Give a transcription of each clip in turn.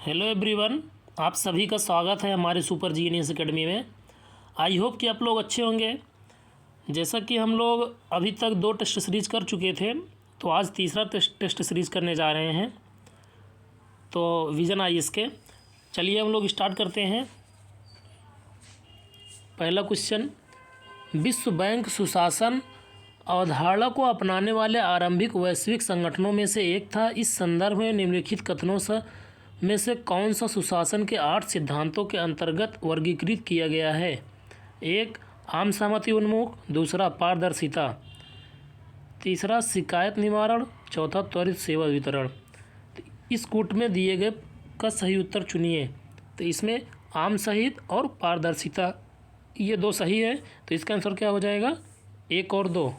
Hello everyone, आप सभी का स्वागत है हमारे सुपर जीनियस एकेडमी में। आई होप कि आप लोग अच्छे होंगे। जैसा कि हम लोग अभी तक 2 टेस्ट सीरीज़ कर चुके थे, तो आज तीसरा टेस्ट सीरीज़ करने जा रहे हैं। तो विजन आईएएस के चलिए हम लोग स्टार्ट करते हैं। पहला क्वेश्चन, विश्व बैंक सुशासन अवधारणा को अपनाने वाले आरंभिक वैश्विक संगठनों में से एक था। इस संदर्भ में निम्नलिखित कथनों में से कौन सा सुशासन के 8 सिद्धांतों के अंतर्गत वर्गीकृत किया गया है? 1. आम सहमति उन्मुख, दूसरा पारदर्शिता, तीसरा शिकायत निवारण, चौथा त्वरित सेवा वितरण। इस कूट में दिए गए का सही उत्तर चुनिए। तो इसमें आम सहित और पारदर्शिता ये 2 सही है, तो इसका आंसर क्या हो जाएगा? 1 और 2।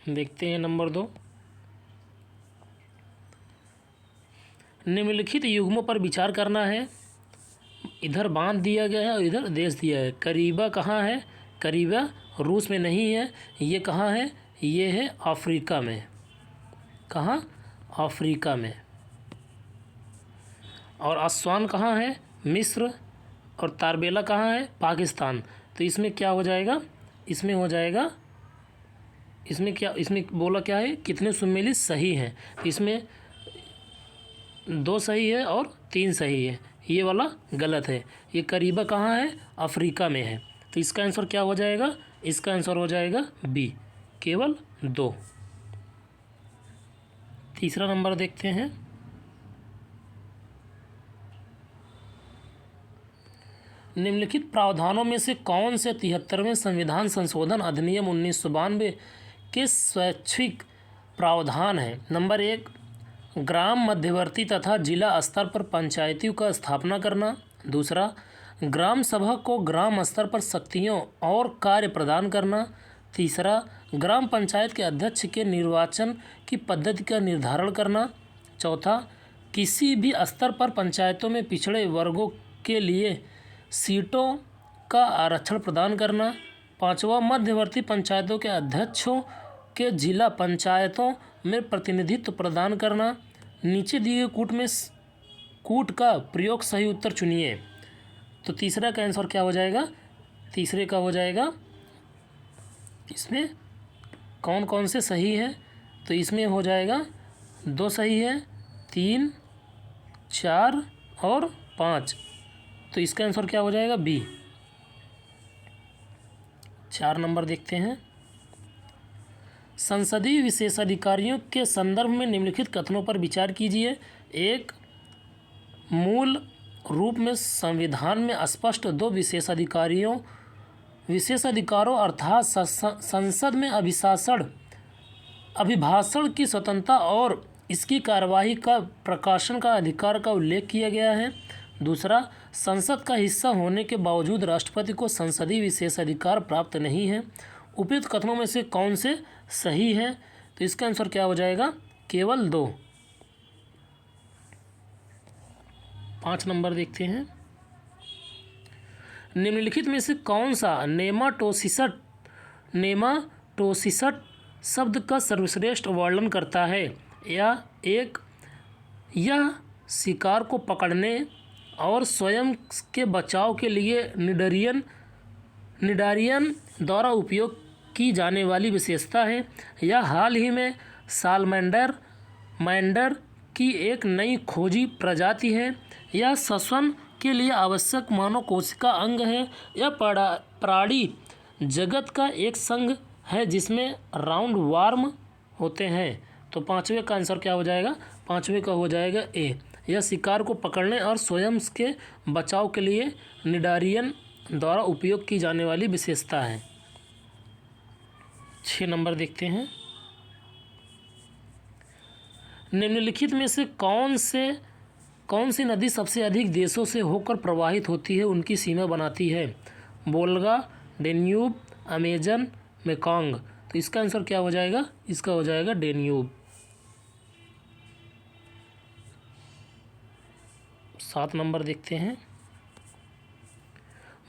देखते हैं नंबर 2। निम्नलिखित युग्मों पर विचार करना है। इधर बांध दिया गया है और इधर देश दिया है। करीबा कहाँ है? करीबा रूस में नहीं है। ये कहाँ है? ये है अफ्रीका में। कहाँ? अफ्रीका में। और आसवान कहाँ है? मिस्र। और तारबेला कहाँ है? पाकिस्तान। तो इसमें क्या हो जाएगा? इसमें हो जाएगा, इसमें क्या, इसमें बोला क्या है? कितने सुमेलित सही हैं? इसमें 2 सही है और 3 सही है। ये वाला गलत है। ये करीबा कहाँ है? अफ्रीका में है। तो इसका आंसर क्या हो जाएगा? इसका आंसर हो जाएगा बी, केवल 2। तीसरा नंबर देखते हैं। निम्नलिखित प्रावधानों में से कौन से 73वें संविधान संशोधन अधिनियम 1992 के स्वैच्छिक प्रावधान है? नंबर 1, ग्राम मध्यवर्ती तथा जिला स्तर पर पंचायतियों का स्थापना करना। दूसरा, ग्राम सभा को ग्राम स्तर पर शक्तियों और कार्य प्रदान करना। तीसरा, ग्राम पंचायत के अध्यक्ष के निर्वाचन की पद्धति का निर्धारण करना। चौथा, किसी भी स्तर पर पंचायतों में पिछड़े वर्गों के लिए सीटों का आरक्षण प्रदान करना। पांचवा, मध्यवर्ती पंचायतों के अध्यक्षों के जिला पंचायतों में प्रतिनिधित्व प्रदान करना। नीचे दिए गए कूट का प्रयोग सही उत्तर चुनिए। तो तीसरा का आंसर क्या हो जाएगा? तीसरे का हो जाएगा, इसमें कौन कौन से सही है? तो इसमें हो जाएगा 2 सही है, 3, 4 और 5। तो इसका आंसर क्या हो जाएगा? बी। 4 नंबर देखते हैं। संसदीय विशेषाधिकारियों के संदर्भ में निम्नलिखित कथनों पर विचार कीजिए। 1, मूल रूप में संविधान में स्पष्ट 2 विशेषाधिकारों अर्थात संसद में अभिभाषण की स्वतंत्रता और इसकी कार्यवाही का प्रकाशन का अधिकार का उल्लेख किया गया है। दूसरा, संसद का हिस्सा होने के बावजूद राष्ट्रपति को संसदीय विशेषाधिकार प्राप्त नहीं है। उपयुक्त कथनों में से कौन से सही है? तो इसका आंसर क्या हो जाएगा? केवल 2। 5 नंबर देखते हैं। निम्नलिखित में से कौन सा नेमाटोसिस्ट शब्द का सर्वश्रेष्ठ वर्णन करता है? या 1, यह शिकार को पकड़ने और स्वयं के बचाव के लिए निडारियन द्वारा उपयोग की जाने वाली विशेषता है। यह हाल ही में सालमैंडर की एक नई खोजी प्रजाति है। यह श्वसन के लिए आवश्यक मानव कोशिका अंग है। यह प्राणी जगत का एक संघ है जिसमें राउंड वार्म होते हैं। तो 5वें का आंसर क्या हो जाएगा? 5वें का हो जाएगा ए। यह शिकार को पकड़ने और स्वयं के बचाव के लिए निडारियन द्वारा उपयोग की जाने वाली विशेषता है। 6 नंबर देखते हैं। निम्नलिखित में से कौन सी नदी सबसे अधिक देशों से होकर प्रवाहित होती है, उनकी सीमा बनाती है? Volga, Danube, Amazon, Mekong. तो इसका आंसर क्या हो जाएगा? इसका हो जाएगा डेन्यूब। 7 नंबर देखते हैं।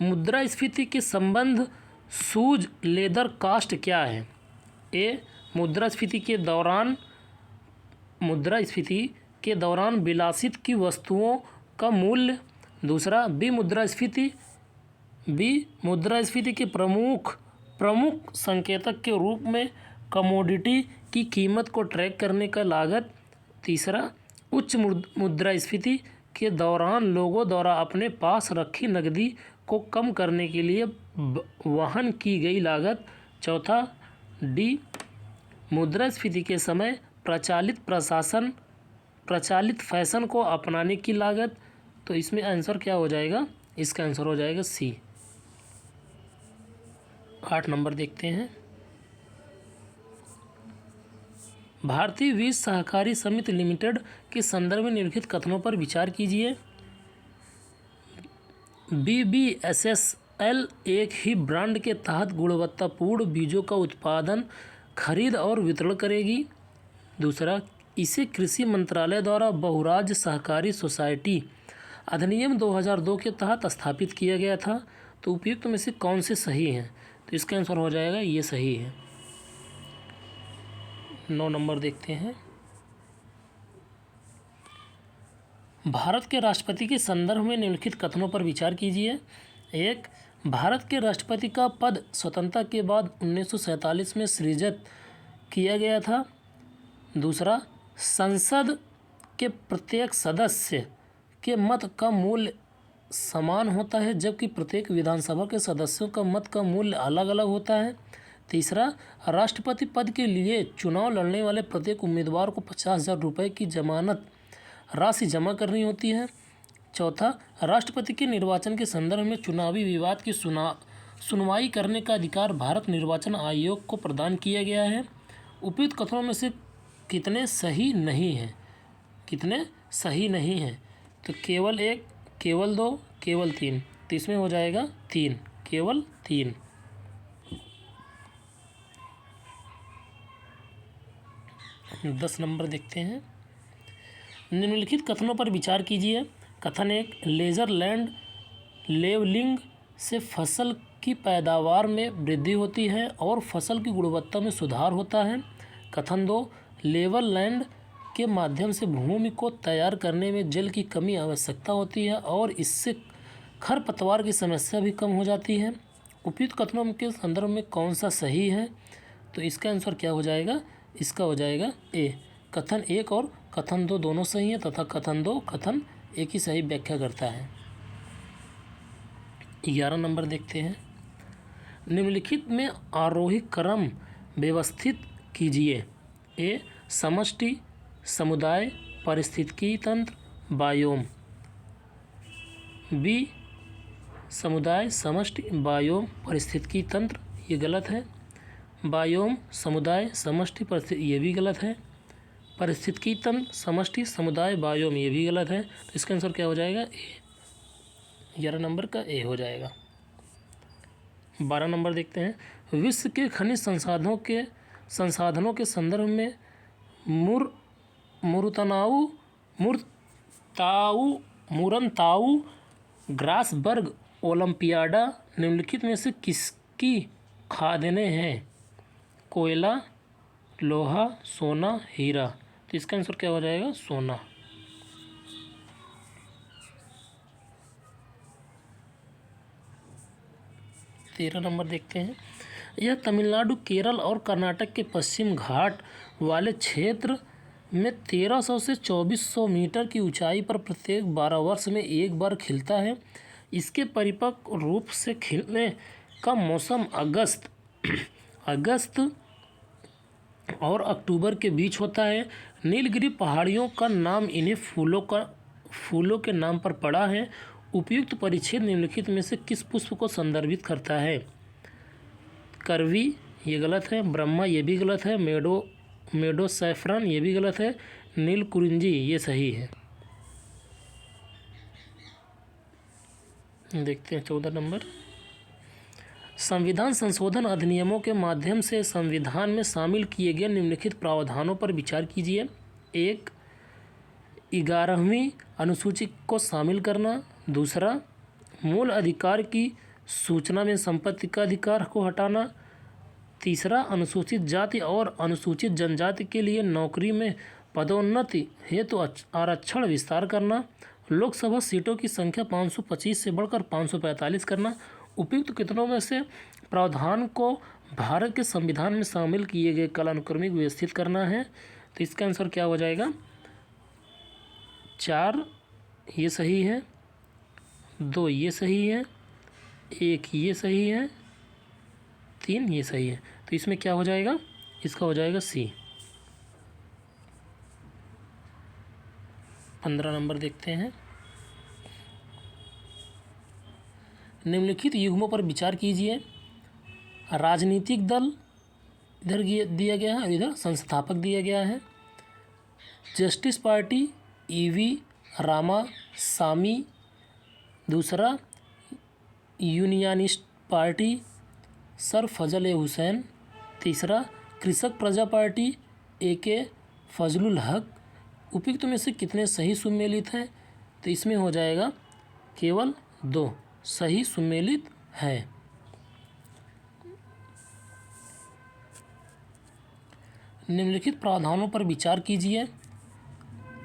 मुद्रास्फीति के संबंध शूज लेदर कास्ट क्या है? ए, मुद्रास्फीति के दौरान मुद्रास्फीति के दौरान विलासित की वस्तुओं का मूल्य। दूसरा, बी मुद्रास्फीति के प्रमुख संकेतक के रूप में कमोडिटी की कीमत को ट्रैक करने का लागत। तीसरा, उच्च मुद्रास्फीति के दौरान लोगों द्वारा अपने पास रखी नकदी को कम करने के लिए वहन की गई लागत। चौथा, डी मुद्रास्फीति के समय प्रचलित फैशन को अपनाने की लागत। तो इसमें आंसर क्या हो जाएगा? इसका आंसर हो जाएगा सी। 8 नंबर देखते हैं। भारतीय बीज सहकारी समिति लिमिटेड के संदर्भ में निम्नलिखित कथनों पर विचार कीजिए। BBSSL एक ही ब्रांड के तहत गुणवत्तापूर्ण बीजों का उत्पादन, खरीद और वितरण करेगी। दूसरा, इसे कृषि मंत्रालय द्वारा बहुराज्य सहकारी सोसाइटी अधिनियम 2002 के तहत स्थापित किया गया था। तो उपयुक्त में से कौन से सही हैं? तो इसका आंसर हो जाएगा ये सही है। 9 नंबर देखते हैं। भारत के राष्ट्रपति के संदर्भ में निम्नलिखित कथनों पर विचार कीजिए। 1. भारत के राष्ट्रपति का पद स्वतंत्रता के बाद 1947 में सृजित किया गया था। दूसरा, संसद के प्रत्येक सदस्य के मत का मूल्य समान होता है, जबकि प्रत्येक विधानसभा के सदस्यों का मत का मूल्य अलग अलग होता है। तीसरा, राष्ट्रपति पद के लिए चुनाव लड़ने वाले प्रत्येक उम्मीदवार को 50,000 रुपये की जमानत राशि जमा करनी होती है। चौथा, राष्ट्रपति के निर्वाचन के संदर्भ में चुनावी विवाद की सुनवाई करने का अधिकार भारत निर्वाचन आयोग को प्रदान किया गया है। उपयुक्त कथनों में से कितने सही नहीं हैं? कितने सही नहीं हैं? तो केवल 1, केवल 2, केवल 3। तो इसमें हो जाएगा 3, केवल 3। 10 नंबर देखते हैं। निम्नलिखित कथनों पर विचार कीजिए। कथन 1, लेजर लैंड लेवलिंग से फसल की पैदावार में वृद्धि होती है और फसल की गुणवत्ता में सुधार होता है। कथन 2, लेवल लैंड के माध्यम से भूमि को तैयार करने में जल की कमी आवश्यकता होती है और इससे खरपतवार की समस्या भी कम हो जाती है। उपयुक्त कथनों के संदर्भ में कौन सा सही है? तो इसका आंसर क्या हो जाएगा? इसका हो जाएगा ए। कथन 1 और कथन 2 दोनों सही हैं तथा कथन 2 कथन 1 ही सही व्याख्या करता है। 11 नंबर देखते हैं। निम्नलिखित में आरोही क्रम व्यवस्थित कीजिए। ए, समष्टि, समुदाय, पारिस्थितिकी तंत्र, बायोम। बी, समुदाय, समष्टि, बायोम, पारिस्थितिकी तंत्र, ये गलत है। बायोम, समुदाय, समष्टि, परिस्थिति, ये भी गलत है। पारिस्थितिकी तंत्र, समष्टि, समुदाय, बायोम, ये भी गलत है। तो इसका आंसर क्या हो जाएगा? ए। 11 नंबर का ए हो जाएगा। 12 नंबर देखते हैं। विश्व के खनिज संसाधनों के संदर्भ में मुरनताउ ग्रासबर्ग ओलंपियाडा निम्नलिखित में से किसकी खादें हैं? कोयला, लोहा, सोना, हीरा। तो इसका आंसर क्या हो जाएगा? सोना। 13 नंबर देखते हैं। यह तमिलनाडु, केरल और कर्नाटक के पश्चिम घाट वाले क्षेत्र में 1300 से 2400 मीटर की ऊंचाई पर प्रत्येक 12 वर्ष में एक बार खिलता है। इसके परिपक्व रूप से खिलने का मौसम अगस्त और अक्टूबर के बीच होता है। नीलगिरी पहाड़ियों का नाम इन्हें फूलों के नाम पर पड़ा है। उपयुक्त परिच्छेद निम्नलिखित में से किस पुष्प को संदर्भित करता है? करवी, ये गलत है। ब्रह्मा, ये भी गलत है। मेडो सैफरन, ये भी गलत है। नीलकुरिंजी, ये सही है। देखते हैं 14 नंबर। संविधान संशोधन अधिनियमों के माध्यम से संविधान में शामिल किए गए निम्नलिखित प्रावधानों पर विचार कीजिए। 1, 11वीं अनुसूची को शामिल करना। दूसरा, मूल अधिकार की सूचना में संपत्ति का अधिकार को हटाना। तीसरा, अनुसूचित जाति और अनुसूचित जनजाति के लिए नौकरी में पदोन्नति हेतु आरक्षण विस्तार करना, लोकसभा सीटों की संख्या 525 से बढ़कर 545 करना, उपयुक्त कितनों में से प्रावधान को भारत के संविधान में शामिल किए गए कालानुक्रमिक व्यवस्थित करना है। तो इसका आंसर क्या हो जाएगा? 4 ये सही है, 2 ये सही है, 1 ये सही है, 3 ये सही है। तो इसमें क्या हो जाएगा? इसका हो जाएगा सी। 15 नंबर देखते हैं। निम्नलिखित युग्मों पर विचार कीजिए। राजनीतिक दल इधर दिया गया है और इधर संस्थापक दिया गया है। जस्टिस पार्टी ईवी रामासामी, दूसरा यूनियनिस्ट पार्टी सर फजल ए हुसैन, तीसरा कृषक प्रजा पार्टी AK फजलुल हक। उपयुक्त में से कितने सही सुमेलित हैं? तो इसमें हो जाएगा केवल 2 सही सुमेलित है। निम्नलिखित प्रावधानों पर विचार कीजिए।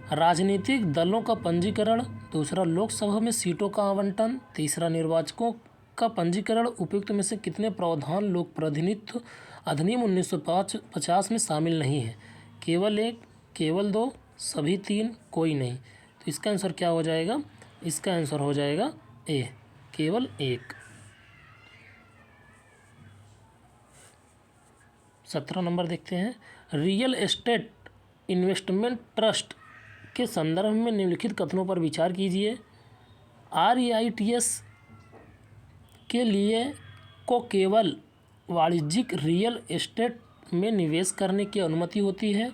राजनीतिक दलों का पंजीकरण, दूसरा लोकसभा में सीटों का आवंटन, तीसरा निर्वाचकों का पंजीकरण। उपयुक्त में से कितने प्रावधान लोक प्रतिनिधित्व अधिनियम 1950 में शामिल नहीं है? केवल 1, केवल 2, सभी 3, कोई नहीं। तो इसका आंसर क्या हो जाएगा? इसका आंसर हो जाएगा A, केवल 1। 17 नंबर देखते हैं। रियल एस्टेट इन्वेस्टमेंट ट्रस्ट के संदर्भ में निम्नलिखित कथनों पर विचार कीजिए। REITs के लिए को केवल वाणिज्यिक रियल एस्टेट में निवेश करने की अनुमति होती है,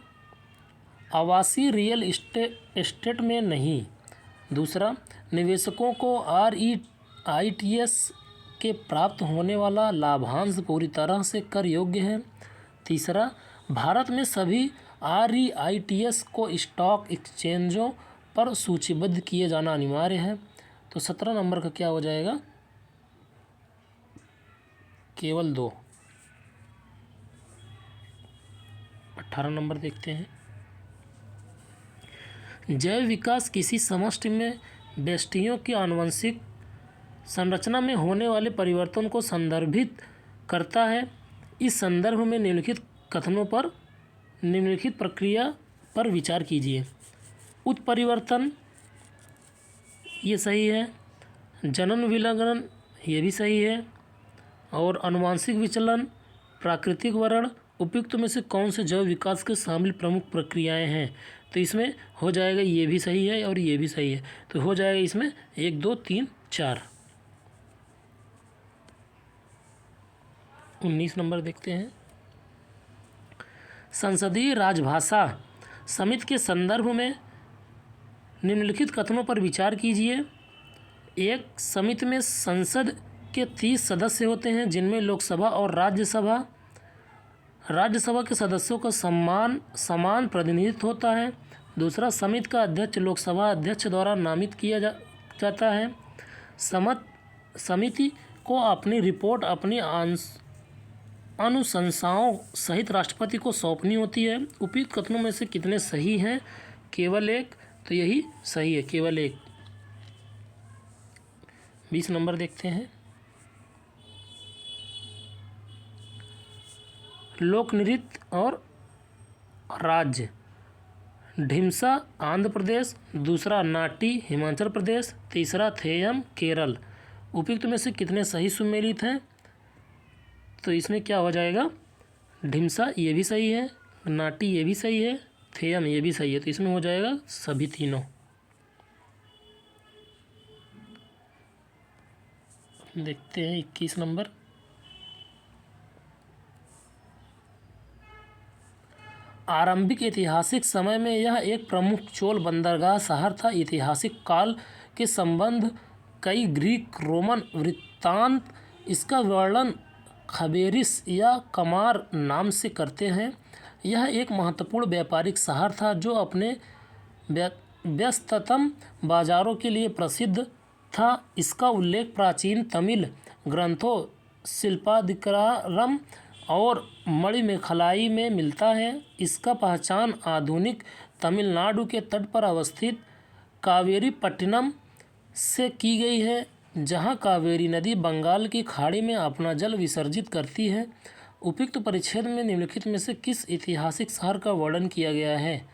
आवासीय रियल एस्टेट में नहीं। दूसरा, निवेशकों को REITs के प्राप्त होने वाला लाभांश पूरी तरह से कर योग्य है। तीसरा, भारत में सभी REITs को स्टॉक एक्सचेंजों पर सूचीबद्ध किए जाना अनिवार्य है। तो 17 नंबर का क्या हो जाएगा? केवल 2। 18 नंबर देखते हैं। जैव विकास किसी समष्टि में व्यष्टियों की आनुवंशिक संरचना में होने वाले परिवर्तन को संदर्भित करता है। इस संदर्भ में निम्नलिखित प्रक्रिया पर विचार कीजिए। उत्परिवर्तन ये सही है, जनन विलग्न ये भी सही है, और आनुवांशिक विचलन, प्राकृतिक वरण। उपयुक्त में से कौन से जैव विकास के शामिल प्रमुख प्रक्रियाएं हैं? तो इसमें हो जाएगा ये भी सही है और ये भी सही है। तो हो जाएगा इसमें 1, 2, 3, 4। 19 नंबर देखते हैं। संसदीय राजभाषा समिति के संदर्भ में निम्नलिखित कथनों पर विचार कीजिए। एक, समिति में संसद के 30 सदस्य होते हैं, जिनमें लोकसभा और राज्यसभा के सदस्यों का समान प्रतिनिधित्व होता है। दूसरा, समिति का अध्यक्ष लोकसभा अध्यक्ष द्वारा नामित किया जाता है। समिति को अपनी रिपोर्ट अपनी अनुशंसाओं सहित राष्ट्रपति को सौंपनी होती है। उपयुक्त कथनों में से कितने सही हैं? केवल 1। तो यही सही है, केवल 1। 20 नंबर देखते हैं। लोक नृत्य और राज्य। ढिमसा आंध्र प्रदेश, दूसरा नाटी हिमाचल प्रदेश, तीसरा थेयम केरल। उपयुक्त में से कितने सही सुमेलित हैं? तो इसमें क्या हो जाएगा? ढिमसा ये भी सही है, नाटी ये भी सही है, थेयम ये भी सही है। तो इसमें हो जाएगा सभी तीनों। देखते हैं 21 नंबर। आरंभिक ऐतिहासिक समय में यह एक प्रमुख चोल बंदरगाह शहर था। ऐतिहासिक काल के संबंध कई ग्रीक रोमन वृत्तांत इसका वर्णन खबेरिस या कमार नाम से करते हैं। यह एक महत्वपूर्ण व्यापारिक शहर था जो अपने व्यस्ततम बाजारों के लिए प्रसिद्ध था। इसका उल्लेख प्राचीन तमिल ग्रंथों शिल्पादिकारम और मणिमेखलाई में मिलता है। इसका पहचान आधुनिक तमिलनाडु के तट पर अवस्थित कावेरीपट्टनम से की गई है, जहां कावेरी नदी बंगाल की खाड़ी में अपना जल विसर्जित करती है। उपयुक्त परिच्छेद में निम्नलिखित में से किस ऐतिहासिक शहर का वर्णन किया गया है?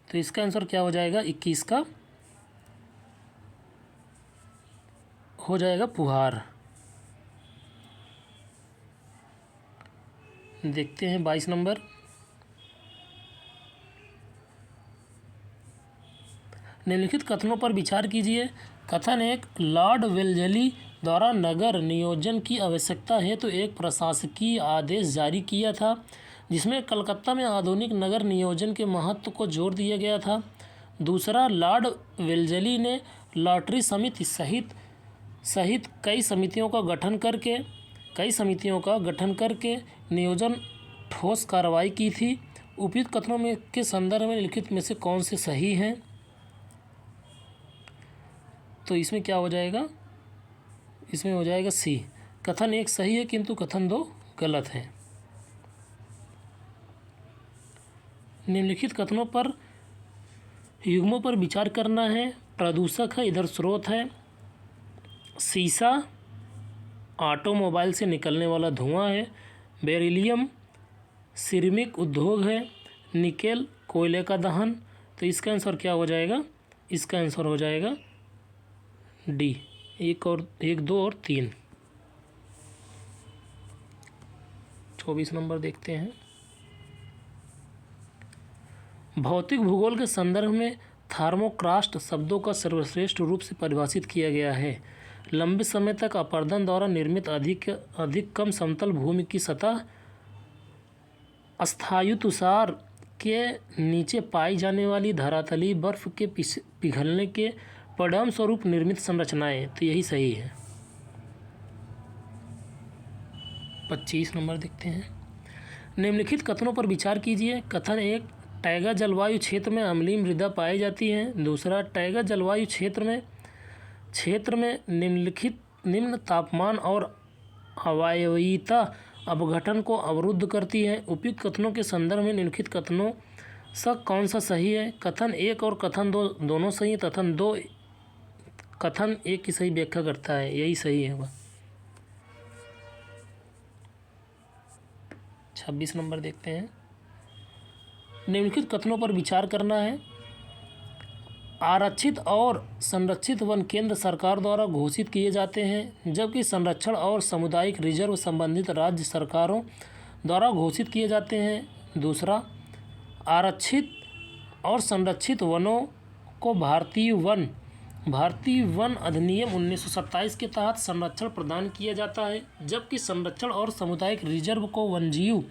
तो इसका आंसर क्या हो जाएगा? 21 का हो जाएगा पुहार। देखते हैं 22 नंबर। निम्नलिखित कथनों पर विचार कीजिए। कथन 1, लॉर्ड वेल्लेस्ली द्वारा नगर नियोजन की आवश्यकता हेतु एक प्रशासकीय आदेश जारी किया था, जिसमें कलकत्ता में आधुनिक नगर नियोजन के महत्व को जोर दिया गया था। दूसरा, लॉर्ड वेल्लेस्ली ने लॉटरी समिति सहित कई समितियों का गठन करके नियोजन ठोस कार्रवाई की थी। उपयुक्त कथनों में के संदर्भ में लिखित में से कौन से सही हैं? तो इसमें क्या हो जाएगा? इसमें हो जाएगा सी। कथन 1 सही है किंतु कथन 2 गलत है। निम्नलिखित कथनों पर युग्मों पर विचार करना है। प्रदूषक है, इधर स्रोत है। सीसा ऑटोमोबाइल से निकलने वाला धुआं है। बेरिलियम सिरेमिक उद्योग है। निकेल कोयले का दहन। तो इसका आंसर क्या हो जाएगा? इसका आंसर हो जाएगा डी, 1, 2 और 3। 24 नंबर देखते हैं। भौतिक भूगोल के संदर्भ में थर्मोक्रास्ट शब्दों का सर्वश्रेष्ठ रूप से परिभाषित किया गया है। लंबे समय तक अपरदन द्वारा निर्मित अधिक कम समतल भूमि की सतह अस्थायी तुषार के नीचे पाई जाने वाली धरातलीय बर्फ के पिघलने के परिणाम स्वरूप निर्मित संरचनाएं। तो यही सही है। 25 नंबर देखते हैं। निम्नलिखित कथनों पर विचार कीजिए। कथन 1, टैगा जलवायु क्षेत्र में अम्लीय मृदा पाई जाती है। दूसरा, टैगा जलवायु क्षेत्र में निम्न तापमान और अवायवीयता अपघटन को अवरुद्ध करती है। उपयुक्त कथनों के संदर्भ में निम्नलिखित कथनों से कौन सा सही है? कथन 1 और कथन 2 दोनों सही है। कथन 1 की सही व्याख्या करता है, यही सही है वह। 26 नंबर देखते हैं। निम्नलिखित कथनों पर विचार करना है। आरक्षित और संरक्षित वन केंद्र सरकार द्वारा घोषित किए जाते हैं, जबकि संरक्षण और सामुदायिक रिजर्व संबंधित राज्य सरकारों द्वारा घोषित किए जाते हैं। दूसरा, आरक्षित और संरक्षित वनों को भारतीय वन अधिनियम 1927 के तहत संरक्षण प्रदान किया जाता है, जबकि संरक्षण और सामुदायिक रिजर्व को वन्यजीव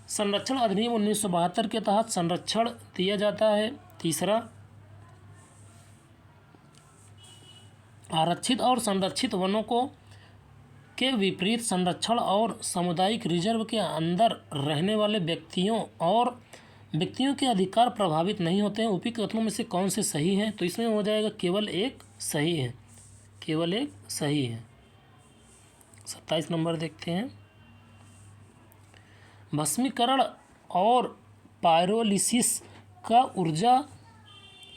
संरक्षण अधिनियम 1972 के तहत संरक्षण दिया जाता है। तीसरा, आरक्षित और संरक्षित वनों के विपरीत संरक्षण और सामुदायिक रिजर्व के अंदर रहने वाले व्यक्तियों के अधिकार प्रभावित नहीं होते हैं। उपयुक्त कथनों में से कौन से सही हैं? तो इसमें हो जाएगा केवल एक सही है। 27 नंबर देखते हैं। भस्मीकरण और पायरोलिसिस का ऊर्जा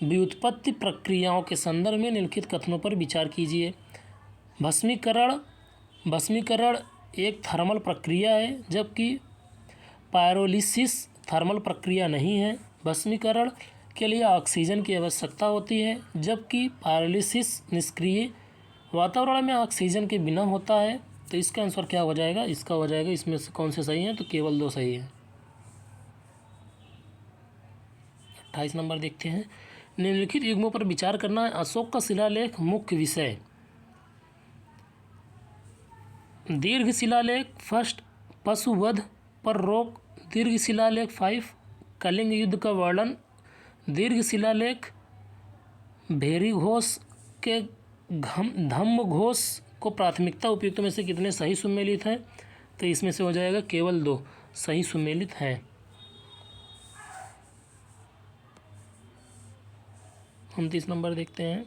व्युत्पत्ति प्रक्रियाओं के संदर्भ में निम्नलिखित कथनों पर विचार कीजिए। भस्मीकरण एक थर्मल प्रक्रिया है, जबकि पायरोलिसिस थर्मल प्रक्रिया नहीं है। भस्मीकरण के लिए ऑक्सीजन की आवश्यकता होती है, जबकि पायरोलिसिस निष्क्रिय वातावरण में ऑक्सीजन के बिना होता है। तो इसका आंसर क्या हो जाएगा? इसका हो जाएगा, इसमें से कौन से सही हैं? तो केवल 2 सही है। 28 नंबर देखते हैं। निम्नलिखित युग्मों पर विचार करना है। अशोक का शिलालेख मुख्य विषय। दीर्घ शिलालेख 1 पशुवध पर रोक। दीर्घ शिलालेख 5 कलिंग युद्ध का वर्णन। दीर्घ शिलालेख भेरी घोष के धम्म घोष को प्राथमिकता। उपयुक्त में से कितने सही सुमेलित हैं? तो इसमें से हो जाएगा केवल 2 सही सुमेलित हैं। 29 नंबर देखते हैं।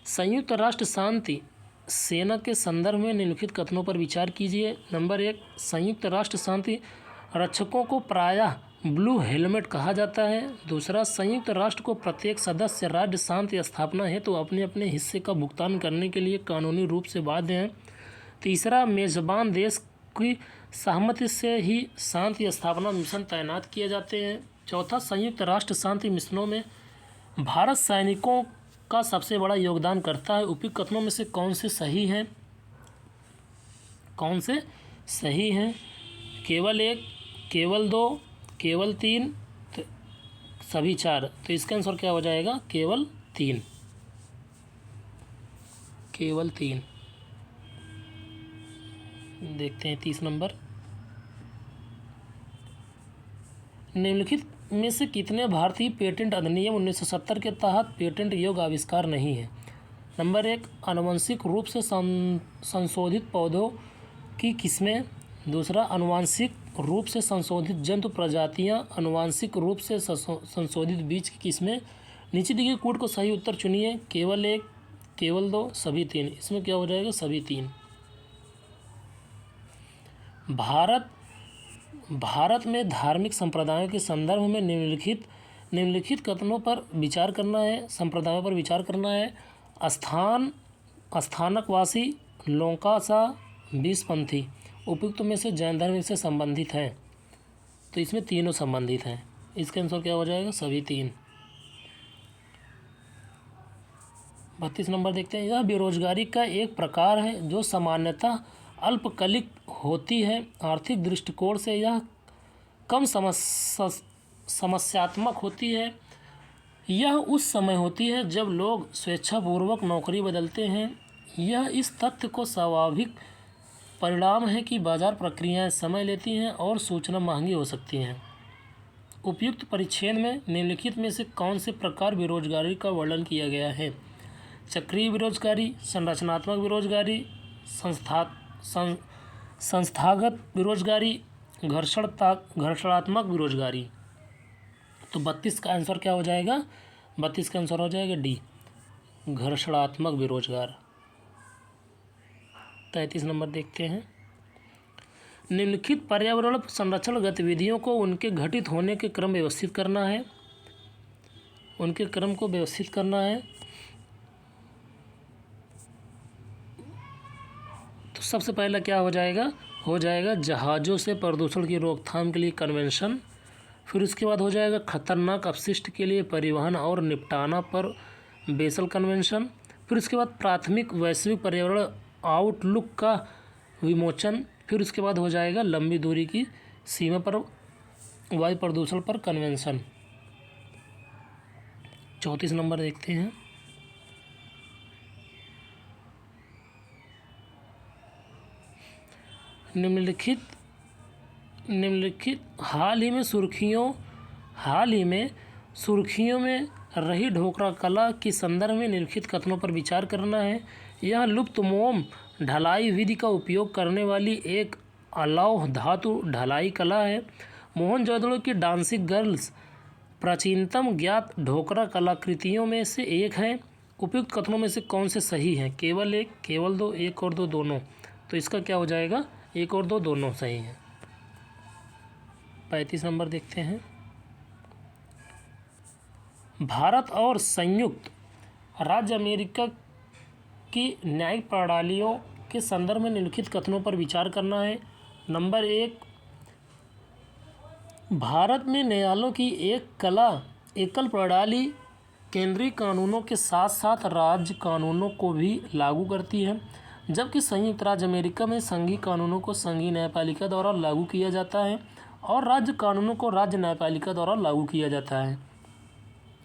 संयुक्त राष्ट्र शांति सेना के संदर्भ में निम्नलिखित कथनों पर विचार कीजिए। नंबर 1, संयुक्त राष्ट्र शांति रक्षकों को प्रायः ब्लू हेलमेट कहा जाता है। दूसरा, संयुक्त राष्ट्र को प्रत्येक सदस्य राज्य शांति स्थापना है तो अपने अपने हिस्से का भुगतान करने के लिए कानूनी रूप से बाध्य हैं। तीसरा, मेजबान देश की सहमति से ही शांति स्थापना मिशन तैनात किए जाते हैं। चौथा, संयुक्त राष्ट्र शांति मिशनों में भारत सैनिकों का सबसे बड़ा योगदान करता है। उपयुक्त कथनों में से कौन से सही हैं? कौन से सही हैं? केवल एक, केवल दो, केवल तीन, तो सभी चार। तो इसका आंसर क्या हो जाएगा? केवल तीन। केवल तीन। देखते हैं 30 नंबर। निम्नलिखित में से कितने भारतीय पेटेंट अधिनियम 1970 के तहत पेटेंट योग्य आविष्कार नहीं है? नंबर 1, आनुवंशिक रूप से संशोधित पौधों की किस्में। दूसरा, आनुवंशिक रूप से संशोधित जंतु प्रजातियां। आनुवंशिक रूप से संशोधित बीज की किस्में। नीचे दिए कोड को सही उत्तर चुनिए। केवल एक, केवल दो, सभी तीन। इसमें क्या हो जाएगा? सभी तीन। भारत में धार्मिक संप्रदायों के संदर्भ में निम्नलिखित कथनों पर विचार करना है, संप्रदायों पर विचार करना है। स्थानकवासी, लोकासा, बीसपंथी उपयुक्त में से जैन धर्म से संबंधित है। तो इसमें तीनों संबंधित हैं। इसका आंसर क्या हो जाएगा? सभी तीन। 32 नंबर देखते हैं। यह बेरोजगारी का एक प्रकार है जो सामान्यतः अल्पकालिक होती है। आर्थिक दृष्टिकोण से यह कम समस्यात्मक होती है। यह उस समय होती है जब लोग स्वेच्छापूर्वक नौकरी बदलते हैं। यह इस तथ्य को स्वाभाविक परिणाम है कि बाजार प्रक्रियाएं समय लेती हैं और सूचना महंगी हो सकती हैं। उपयुक्त परिच्छेद में निम्नलिखित में से कौन से प्रकार बेरोजगारी का वर्णन किया गया है? चक्रीय बेरोजगारी, संरचनात्मक बेरोजगारी, संस्थागत बेरोजगारी, घर्षणात्मक बेरोजगारी। तो 32 का आंसर क्या हो जाएगा? 32 का आंसर हो जाएगा डी, घर्षणात्मक बेरोजगार। 33 नंबर देखते हैं। निम्नलिखित पर्यावरण संरक्षण गतिविधियों को उनके घटित होने के क्रम व्यवस्थित करना है। उनके क्रम को व्यवस्थित करना है। तो सबसे पहला क्या हो जाएगा? हो जाएगा जहाज़ों से प्रदूषण की रोकथाम के लिए कन्वेंशन। फिर उसके बाद हो जाएगा खतरनाक अपशिष्ट के लिए परिवहन और निपटाना पर बेसल कन्वेंशन। फिर उसके बाद प्राथमिक वैश्विक पर्यावरण आउटलुक का विमोचन। फिर उसके बाद हो जाएगा लंबी दूरी की सीमा पर वायु प्रदूषण पर कन्वेंशन। 34 नंबर देखते हैं। निम्नलिखित हाल ही में सुर्खियों में रही ढोकरा कला के संदर्भ में निम्नलिखित कथनों पर विचार करना है। यह लुप्त मोम ढलाई विधि का उपयोग करने वाली एक अलौह धातु ढलाई कला है। मोहनजोदड़ो की डांसिंग गर्ल्स प्राचीनतम ज्ञात ढोकरा कलाकृतियों में से एक है। उपयुक्त कथनों में से कौन से सही हैं? केवल एक, केवल दो, एक और दो, दोनों। तो इसका क्या हो जाएगा? एक और दो, दोनों सही हैं। 35 नंबर देखते हैं। भारत और संयुक्त राज्य अमेरिका की न्यायिक प्रणालियों के संदर्भ में निम्नलिखित कथनों पर विचार करना है। नंबर 1, भारत में न्यायालयों की एकल प्रणाली केंद्रीय कानूनों के साथ साथ राज्य कानूनों को भी लागू करती है, जबकि संयुक्त राज्य अमेरिका में संघीय कानूनों को संघीय न्यायपालिका द्वारा लागू किया जाता है और राज्य कानूनों को राज्य न्यायपालिका द्वारा लागू किया जाता है।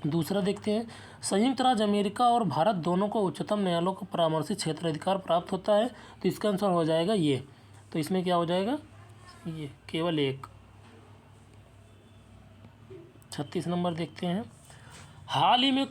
दूसरा देखते हैं। संयुक्त राज्य अमेरिका और भारत दोनों को उच्चतम न्यायालय को परामर्शी क्षेत्राधिकार प्राप्त होता है। तो इसका आंसर हो जाएगा ये। तो इसमें क्या हो जाएगा? ये केवल एक। 36 नंबर देखते हैं। हाल ही में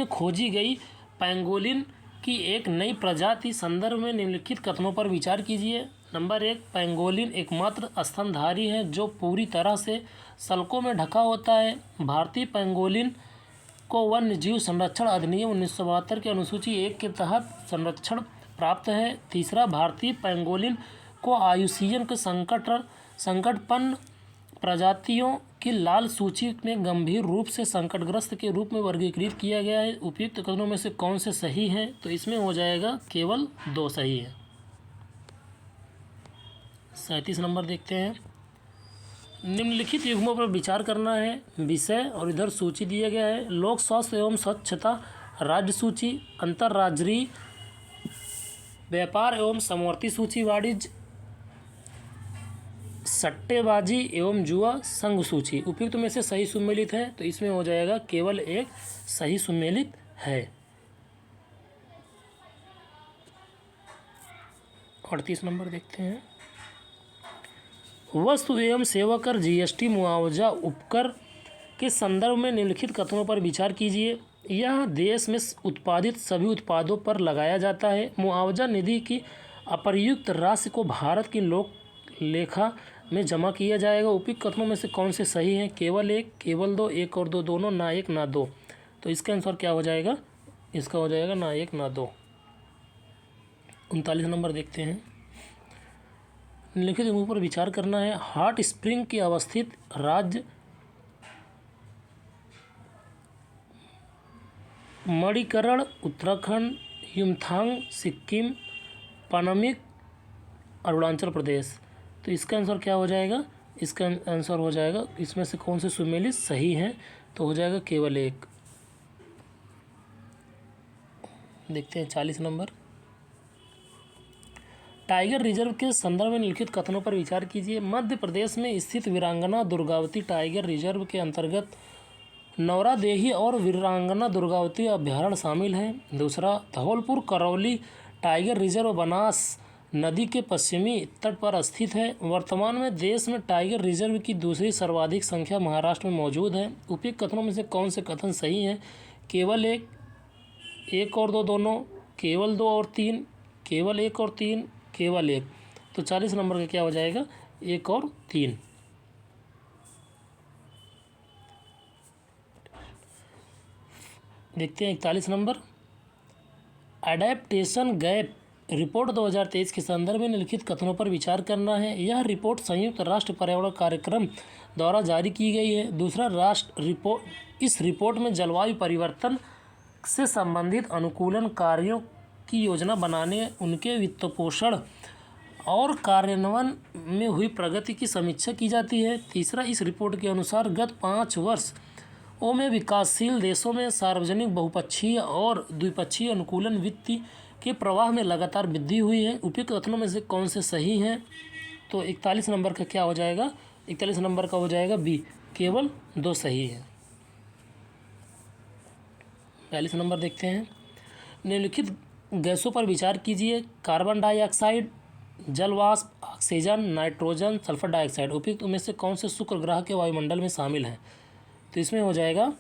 खोजी गई पैंगोलिन की एक नई प्रजाति संदर्भ में निम्नलिखित कथनों पर विचार कीजिए। नंबर 1, पैंगोलिन एकमात्र स्तनधारी है जो पूरी तरह से सल्कों में ढका होता है। भारतीय पैंगोलिन को वन्य जीव संरक्षण अधिनियम 1972 के अनुसूची 1 के तहत संरक्षण प्राप्त है। तीसरा, भारतीय पेंगोलिन को आईयूसीएन के संकटपन्न प्रजातियों की लाल सूची में गंभीर रूप से संकटग्रस्त के रूप में वर्गीकृत किया गया है। उपयुक्त कथनों में से कौन से सही हैं? तो इसमें हो जाएगा केवल 2 सही है। 37 नंबर देखते हैं। निम्नलिखित युग्मों पर विचार करना है विषय, और इधर सूची दिया गया है। लोक स्वास्थ्य एवं स्वच्छता राज्य सूची, अंतर्राज्यीय व्यापार एवं समवर्ती सूची, वाणिज्य, सट्टेबाजी एवं जुआ संघ सूची। उपयुक्त में से सही सुमेलित है, तो इसमें हो जाएगा केवल 1 सही सुमेलित है। 38 नंबर देखते हैं। वस्तु एवं सेवा कर जीएसटी मुआवजा उपकर के संदर्भ में निम्नलिखित कथनों पर विचार कीजिए। यह देश में उत्पादित सभी उत्पादों पर लगाया जाता है। मुआवजा निधि की अप्रयुक्त राशि को भारत की लोक लेखा में जमा किया जाएगा। उपयुक्त कथनों में से कौन से सही हैं? केवल 1, केवल 2, 1 और 2 दोनों, ना 1 ना 2। तो इसका आंसर क्या हो जाएगा? इसका हो जाएगा ना 1 ना 2। 39 नंबर देखते हैं। निम्नलिखित पर विचार करना है। हॉट स्प्रिंग की अवस्थित राज्य मणिकरण उत्तराखंड, युमथांग सिक्किम, पानामिक अरुणाचल प्रदेश। तो इसका आंसर क्या हो जाएगा? इसका आंसर हो जाएगा, इसमें से कौन से सुमेलित सही हैं? तो हो जाएगा केवल 1। देखते हैं 40 नंबर। टाइगर रिजर्व के संदर्भ में निम्नलिखित कथनों पर विचार कीजिए। मध्य प्रदेश में स्थित वीरांगना दुर्गावती टाइगर रिजर्व के अंतर्गत नौरादेही और वीरांगना दुर्गावती अभ्यारण्य शामिल हैं। दूसरा, धौलपुर करौली टाइगर रिजर्व बनास नदी के पश्चिमी तट पर स्थित है। वर्तमान में देश में टाइगर रिजर्व की दूसरी सर्वाधिक संख्या महाराष्ट्र में मौजूद है। उपयुक्त कथनों में से कौन से कथन सही हैं? केवल 1, 1 और 2 दोनों, केवल 2 और 3, केवल 1 और 3, केवल 1। तो 40 नंबर का क्या हो जाएगा? 1 और 3। देखते हैं 41 नंबर। एडेप्टेशन गैप रिपोर्ट 2023 के संदर्भ में निम्नलिखित कथनों पर विचार करना है। यह रिपोर्ट संयुक्त राष्ट्र पर्यावरण कार्यक्रम द्वारा जारी की गई है। दूसरा, इस रिपोर्ट में जलवायु परिवर्तन से संबंधित अनुकूलन कार्यों की योजना बनाने, उनके वित्तपोषण और कार्यान्वयन में हुई प्रगति की समीक्षा की जाती है। तीसरा, इस रिपोर्ट के अनुसार गत 5 वर्षों में विकासशील देशों में सार्वजनिक, बहुपक्षीय और द्विपक्षीय अनुकूलन वित्त के प्रवाह में लगातार वृद्धि हुई है। उपयुक्त कथनों में से कौन से सही हैं? तो 41 नंबर का क्या हो जाएगा? 41 नंबर का हो जाएगा बी, केवल 2 सही है। 42 नंबर देखते हैं। निम्नलिखित गैसों पर विचार कीजिए। कार्बन डाइऑक्साइड, जल वाष्प, ऑक्सीजन, नाइट्रोजन, सल्फर डाइऑक्साइड। उपयुक्त में से कौन से शुक्र ग्रह के वायुमंडल में शामिल हैं? तो इसमें हो जाएगा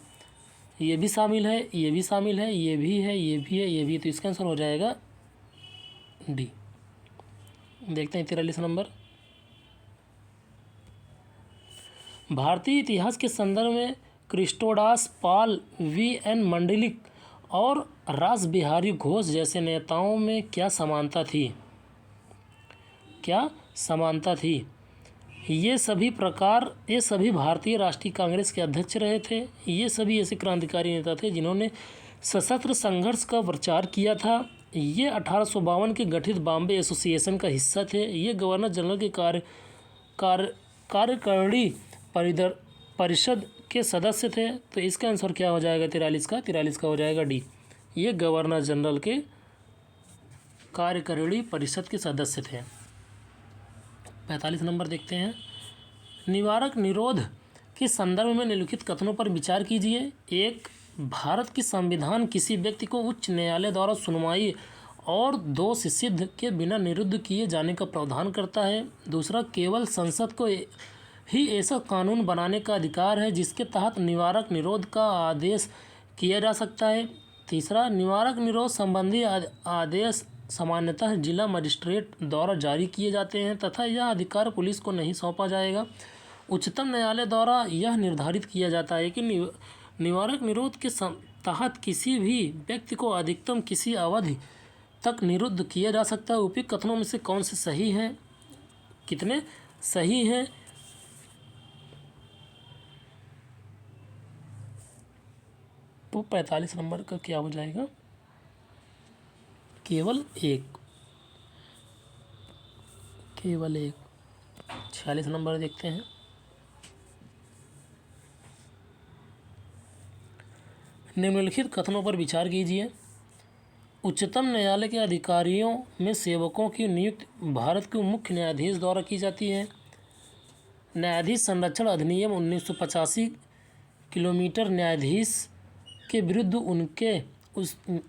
ये भी शामिल है, ये भी शामिल है, ये भी है, ये भी है, ये भी। तो इसका आंसर हो जाएगा डी। देखते हैं 43 नंबर। भारतीय इतिहास के संदर्भ में क्रिस्टोडास पाल, वी.एन. मंडलिक और रास बिहारी घोष जैसे नेताओं में क्या समानता थी? क्या समानता थी? ये सभी भारतीय राष्ट्रीय कांग्रेस के अध्यक्ष रहे थे। ये सभी ऐसे क्रांतिकारी नेता थे जिन्होंने सशस्त्र संघर्ष का प्रचार किया था। ये 1852 के गठित बॉम्बे एसोसिएशन का हिस्सा थे। ये गवर्नर जनरल के कार्यकारिणी परिषद के सदस्य थे। तो इसका आंसर क्या हो जाएगा? 43 का हो जाएगा डी। ये गवर्नर जनरल के कार्यकारिणी परिषद के सदस्य थे। 45 नंबर देखते हैं। निवारक निरोध के संदर्भ में निम्नलिखित कथनों पर विचार कीजिए। 1, भारत की संविधान किसी व्यक्ति को उच्च न्यायालय द्वारा सुनवाई और दोष सिद्ध के बिना निरुद्ध किए जाने का प्रावधान करता है। दूसरा, केवल संसद को ही ऐसा कानून बनाने का अधिकार है जिसके तहत निवारक निरोध का आदेश किया जा सकता है। तीसरा, निवारक निरोध संबंधी आदेश सामान्यतः जिला मजिस्ट्रेट द्वारा जारी किए जाते हैं तथा यह अधिकार पुलिस को नहीं सौंपा जाएगा। उच्चतम न्यायालय द्वारा यह निर्धारित किया जाता है कि निवारक निरोध के तहत किसी भी व्यक्ति को अधिकतम किसी अवधि तक निरुद्ध किया जा सकता है। उपयुक्त कथनों में से कौन से सही हैं? कितने सही हैं? तो 45 नंबर का क्या हो जाएगा? केवल एक। 46 नंबर देखते हैं। निम्नलिखित कथनों पर विचार कीजिए। उच्चतम न्यायालय के अधिकारियों में सेवकों की नियुक्ति भारत के मुख्य न्यायाधीश द्वारा की जाती है। न्यायाधीश संरक्षण अधिनियम 1985 किलोमीटर न्यायाधीश के विरुद्ध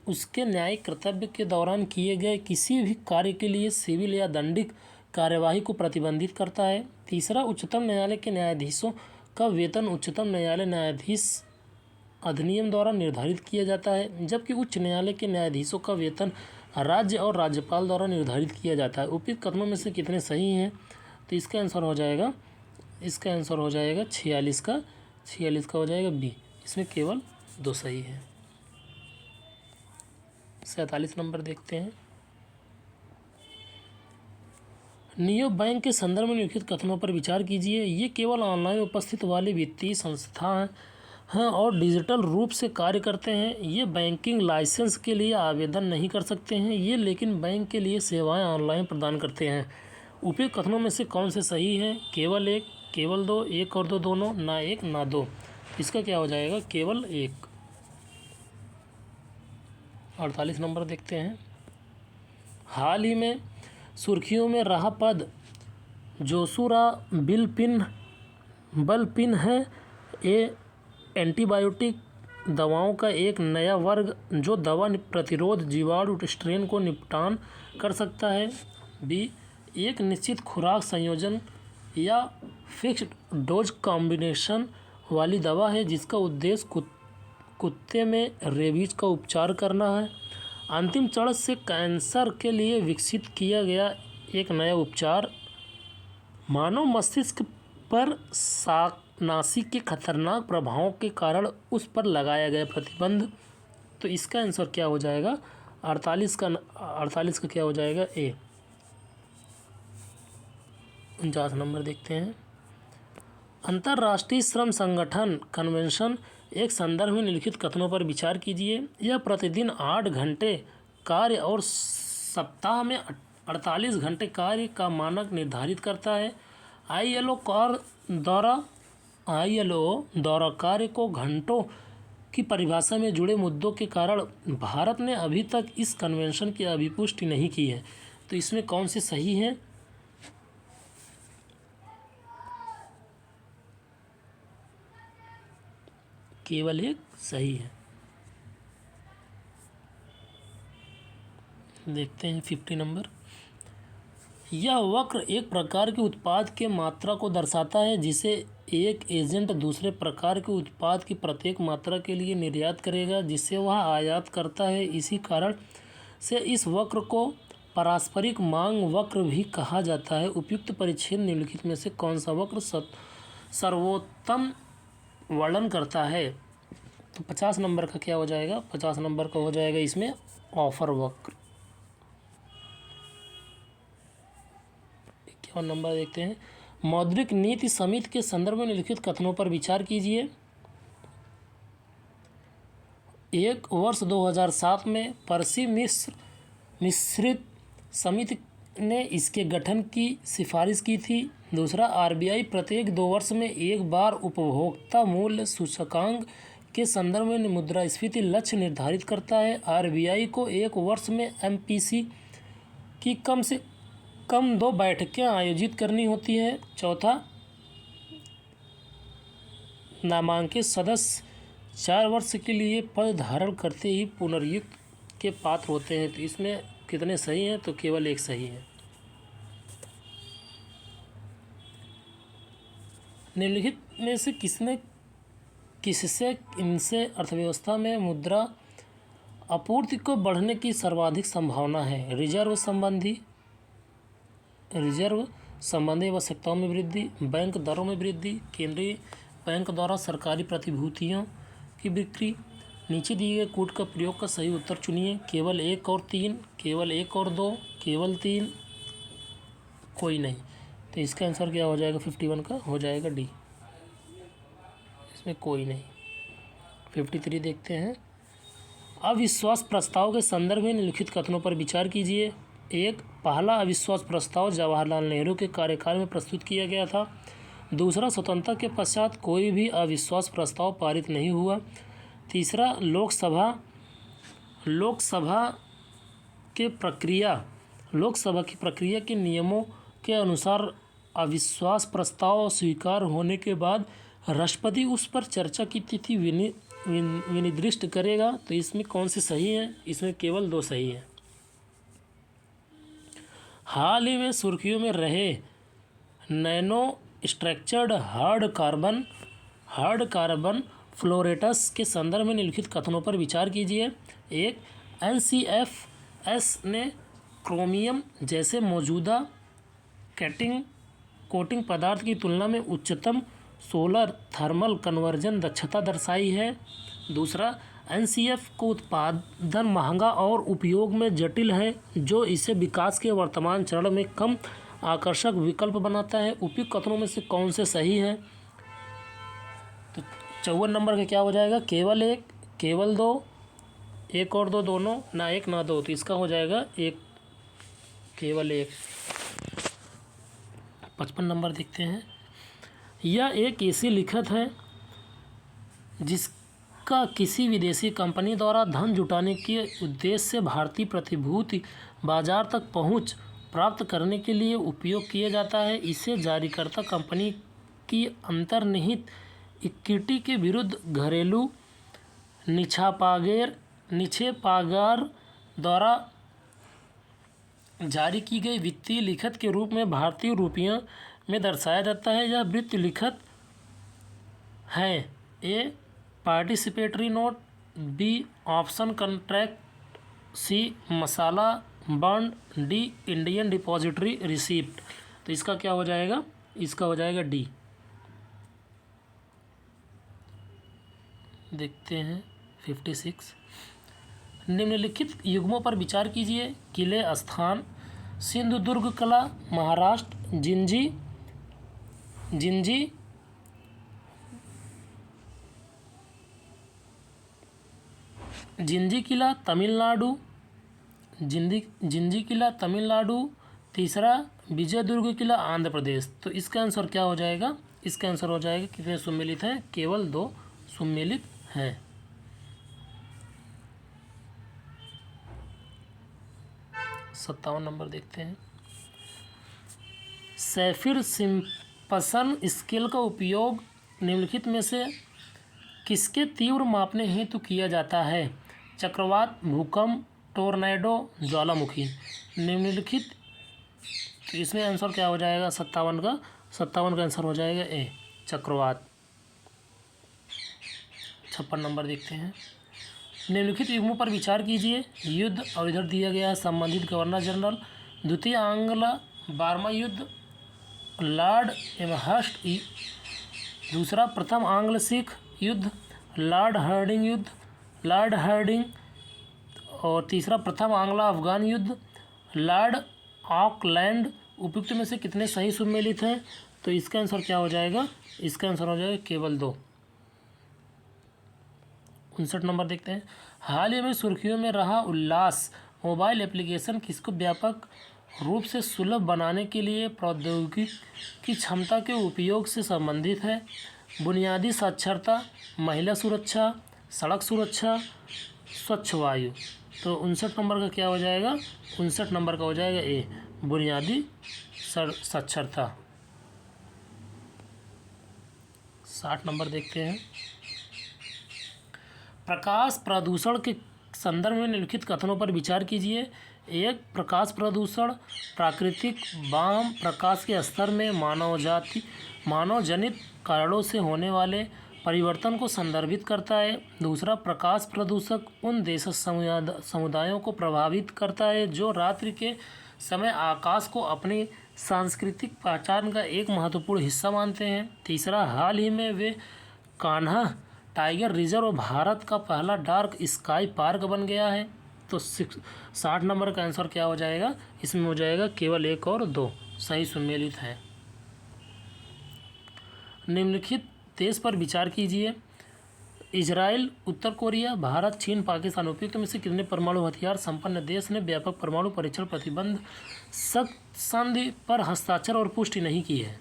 उसके न्यायिक कर्तव्य के दौरान किए गए किसी भी कार्य के लिए सिविल या दंडिक कार्यवाही को प्रतिबंधित करता है। तीसरा, उच्चतम न्यायालय के न्यायाधीशों का वेतन उच्चतम न्यायालय न्यायाधीश अधिनियम द्वारा निर्धारित किया जाता है, जबकि उच्च न्यायालय के न्यायाधीशों का वेतन राज्य और राज्यपाल द्वारा निर्धारित किया जाता है। उपयुक्त कथनों में से कितने सही हैं? तो इसका आंसर हो जाएगा 46 का 46 का हो जाएगा बी। इसमें केवल 2 सही है। 47 नंबर देखते हैं। नियो बैंक के संदर्भ में लिखित कथनों पर विचार कीजिए। ये केवल ऑनलाइन उपस्थित वाले वित्तीय संस्थान हैं और डिजिटल रूप से कार्य करते हैं। ये बैंकिंग लाइसेंस के लिए आवेदन नहीं कर सकते हैं, ये लेकिन बैंक के लिए सेवाएं ऑनलाइन प्रदान करते हैं। उपयुक्त कथनों में से कौन से सही हैं? केवल एक, केवल दो, एक और दो दोनों, ना एक ना दो। इसका क्या हो जाएगा? केवल एक। 48 नंबर देखते हैं। हाल ही में सुर्खियों में रहा पद जोशुआ बिलपिन है। ये एंटीबायोटिक दवाओं का एक नया वर्ग जो दवा प्रतिरोध जीवाणु स्ट्रेन को निपटान कर सकता है। बी, एक निश्चित खुराक संयोजन या फिक्स्ड डोज कॉम्बिनेशन वाली दवा है जिसका उद्देश्य कुत्ते में रेबीज का उपचार करना है। अंतिम चरण से कैंसर के लिए विकसित किया गया एक नया उपचार। मानव मस्तिष्क पर शाकनाशी के खतरनाक प्रभावों के कारण उस पर लगाया गया प्रतिबंध। तो इसका आंसर क्या हो जाएगा? 48 का क्या हो जाएगा? ए। 49 नंबर देखते हैं। अंतर्राष्ट्रीय श्रम संगठन कन्वेंशन एक संदर्भ में निम्नलिखित कथनों पर विचार कीजिए। यह प्रतिदिन 8 घंटे कार्य और सप्ताह में 48 घंटे कार्य का मानक निर्धारित करता है। ILO द्वारा कार्य को घंटों की परिभाषा में जुड़े मुद्दों के कारण भारत ने अभी तक इस कन्वेंशन की अभिपुष्टि नहीं की है। तो इसमें कौन से सही हैं? केवल एक सही है। देखते हैं 50 नंबर। यह वक्र एक प्रकार के उत्पाद के मात्रा को दर्शाता है जिसे एक एजेंट दूसरे प्रकार के उत्पाद की प्रत्येक मात्रा के लिए निर्यात करेगा जिसे वह आयात करता है। इसी कारण से इस वक्र को पारस्परिक मांग वक्र भी कहा जाता है। उपयुक्त परिच्छेद निम्नलिखित में से कौन सा वक्र सर्वोत्तम वर्णन करता है? तो 50 नंबर का क्या हो जाएगा? 50 नंबर का हो जाएगा इसमें ऑफर वक्र। 51 नंबर देखते हैं। मौद्रिक नीति समिति के संदर्भ में निम्नलिखित कथनों पर विचार कीजिए। एक, वर्ष 2007 में पर्सी मिश्रित समिति ने इसके गठन की सिफारिश की थी। दूसरा, RBI प्रत्येक 2 वर्ष में एक बार उपभोक्ता मूल्य सूचकांक के संदर्भ में मुद्रास्फीति लक्ष्य निर्धारित करता है। RBI को एक वर्ष में MPC की कम से कम 2 बैठकें आयोजित करनी होती हैं। चौथा, नामांकित सदस्य 4 वर्ष के लिए पद धारण करते ही पुनर्नियुक्ति के पात्र होते हैं। तो इसमें कितने सही हैं? तो केवल एक सही है। निम्नलिखित में से किससे इनसे अर्थव्यवस्था में मुद्रा आपूर्ति को बढ़ने की सर्वाधिक संभावना है? रिजर्व संबंधी आवश्यकताओं में वृद्धि, बैंक दरों में वृद्धि, केंद्रीय बैंक द्वारा सरकारी प्रतिभूतियों की बिक्री। नीचे दिए गए कूट का प्रयोग का सही उत्तर चुनिए। केवल 1 और 3, केवल 1 और 2, केवल 3, कोई नहीं। तो इसका आंसर क्या हो जाएगा 51 का? हो जाएगा डी, इसमें कोई नहीं। 53 देखते हैं। अविश्वास प्रस्ताव के संदर्भ में निम्नलिखित कथनों पर विचार कीजिए। 1, पहला अविश्वास प्रस्ताव जवाहरलाल नेहरू के कार्यकाल में प्रस्तुत किया गया था। दूसरा, स्वतंत्रता के पश्चात कोई भी अविश्वास प्रस्ताव पारित नहीं हुआ। तीसरा, लोकसभा की प्रक्रिया के नियमों के अनुसार अविश्वास प्रस्ताव स्वीकार होने के बाद राष्ट्रपति उस पर चर्चा की तिथि विनिर्दिष्ट करेगा। तो इसमें कौन से सही है? इसमें केवल 2 सही है। हाल ही में सुर्खियों में रहे nano structured hard carbon florets के संदर्भ में निम्नलिखित कथनों पर विचार कीजिए। 1, NCFS ने क्रोमियम जैसे मौजूदा कोटिंग पदार्थ की तुलना में उच्चतम सोलर थर्मल कन्वर्जन दक्षता दर्शाई है। दूसरा, NCF को उत्पादन महंगा और उपयोग में जटिल है, जो इसे विकास के वर्तमान चरण में कम आकर्षक विकल्प बनाता है। उपयुक्त कथनों में से कौन से सही हैं? तो 54 नंबर का क्या हो जाएगा? केवल 1, केवल 2, 1 और 2 दोनों, ना 1 ना 2। तो इसका हो जाएगा 1, केवल 1। 55 नंबर देखते हैं। यह एक ऐसी लिखत है जिसका किसी विदेशी कंपनी द्वारा धन जुटाने के उद्देश्य से भारतीय प्रतिभूति बाजार तक पहुंच प्राप्त करने के लिए उपयोग किया जाता है। इसे जारीकर्ता कंपनी की अंतर्निहित इक्विटी के विरुद्ध घरेलू निक्षेपागार द्वारा जारी की गई वित्तीय लिखत के रूप में भारतीय रुपयों में दर्शाया जाता है। यह वित्तीय लिखत है। A, participatory note, B, option contract, C, masala bond, D, Indian depository receipt. तो इसका क्या हो जाएगा? इसका हो जाएगा डी। देखते हैं 56। निम्नलिखित युग्मों पर विचार कीजिए। किले स्थान, सिंधुदुर्ग कला, महाराष्ट्र, जिंजी किला तमिलनाडु, जिंजी किला तमिलनाडु। तीसरा, विजयदुर्ग किला आंध्र प्रदेश। तो इसका आंसर क्या हो जाएगा? इसका आंसर हो जाएगा कितने सुमेलित हैं? केवल 2 सुमेलित हैं। 57 नंबर देखते हैं। सैफिर सिम्पसन स्केल का उपयोग निम्नलिखित में से किसके तीव्र मापने हेतु किया जाता है? चक्रवात, भूकंप, टोर्नेडो, ज्वालामुखी। निम्नलिखित, तो इसमें आंसर क्या हो जाएगा? 57 का आंसर हो जाएगा ए, चक्रवात। 56 नंबर देखते हैं। निम्नलिखित युग्मों पर विचार कीजिए। युद्ध, और इधर दिया गया है संबंधित गवर्नर जनरल। द्वितीय आंग्ल बर्मा युद्ध, लॉर्ड एमहर्स्ट। दूसरा, प्रथम आंग्ल सिख युद्ध, लॉर्ड हार्डिंग। और तीसरा, प्रथम आंग्लो अफगान युद्ध, लॉर्ड ऑकलैंड। उपयुक्त में से कितने सही सुमेलित हैं? तो इसका आंसर क्या हो जाएगा? इसका आंसर हो जाएगा केवल 2। 59 नंबर देखते हैं। हाल ही में सुर्खियों में रहा उल्लास मोबाइल एप्लीकेशन किसको व्यापक रूप से सुलभ बनाने के लिए प्रौद्योगिकी की क्षमता के उपयोग से संबंधित है? बुनियादी साक्षरता, महिला सुरक्षा, सड़क सुरक्षा, स्वच्छ वायु। तो 59 नंबर का क्या हो जाएगा? 59 नंबर का हो जाएगा ए, बुनियादी साक्षरता। 60 नंबर देखते हैं। प्रकाश प्रदूषण के संदर्भ में निम्नलिखित कथनों पर विचार कीजिए। 1, प्रकाश प्रदूषण प्राकृतिक वाम प्रकाश के स्तर में मानवजनित कारणों से होने वाले परिवर्तन को संदर्भित करता है। दूसरा, प्रकाश प्रदूषक उन देश समुदायों को प्रभावित करता है जो रात्रि के समय आकाश को अपनी सांस्कृतिक पहचान का एक महत्वपूर्ण हिस्सा मानते हैं। तीसरा, हाल ही में वे कान्हा टाइगर रिजर्व भारत का पहला डार्क स्काई पार्क बन गया है। तो 60 नंबर का आंसर क्या हो जाएगा, इसमें हो जाएगा केवल 1 और 2 सही सुमेलित है। निम्नलिखित देश पर विचार कीजिए। इजराइल, उत्तर कोरिया, भारत, चीन, पाकिस्तान उपयुक्त में से कितने परमाणु हथियार संपन्न देश ने व्यापक परमाणु परीक्षण प्रतिबंध संधि पर हस्ताक्षर और पुष्टि नहीं की है?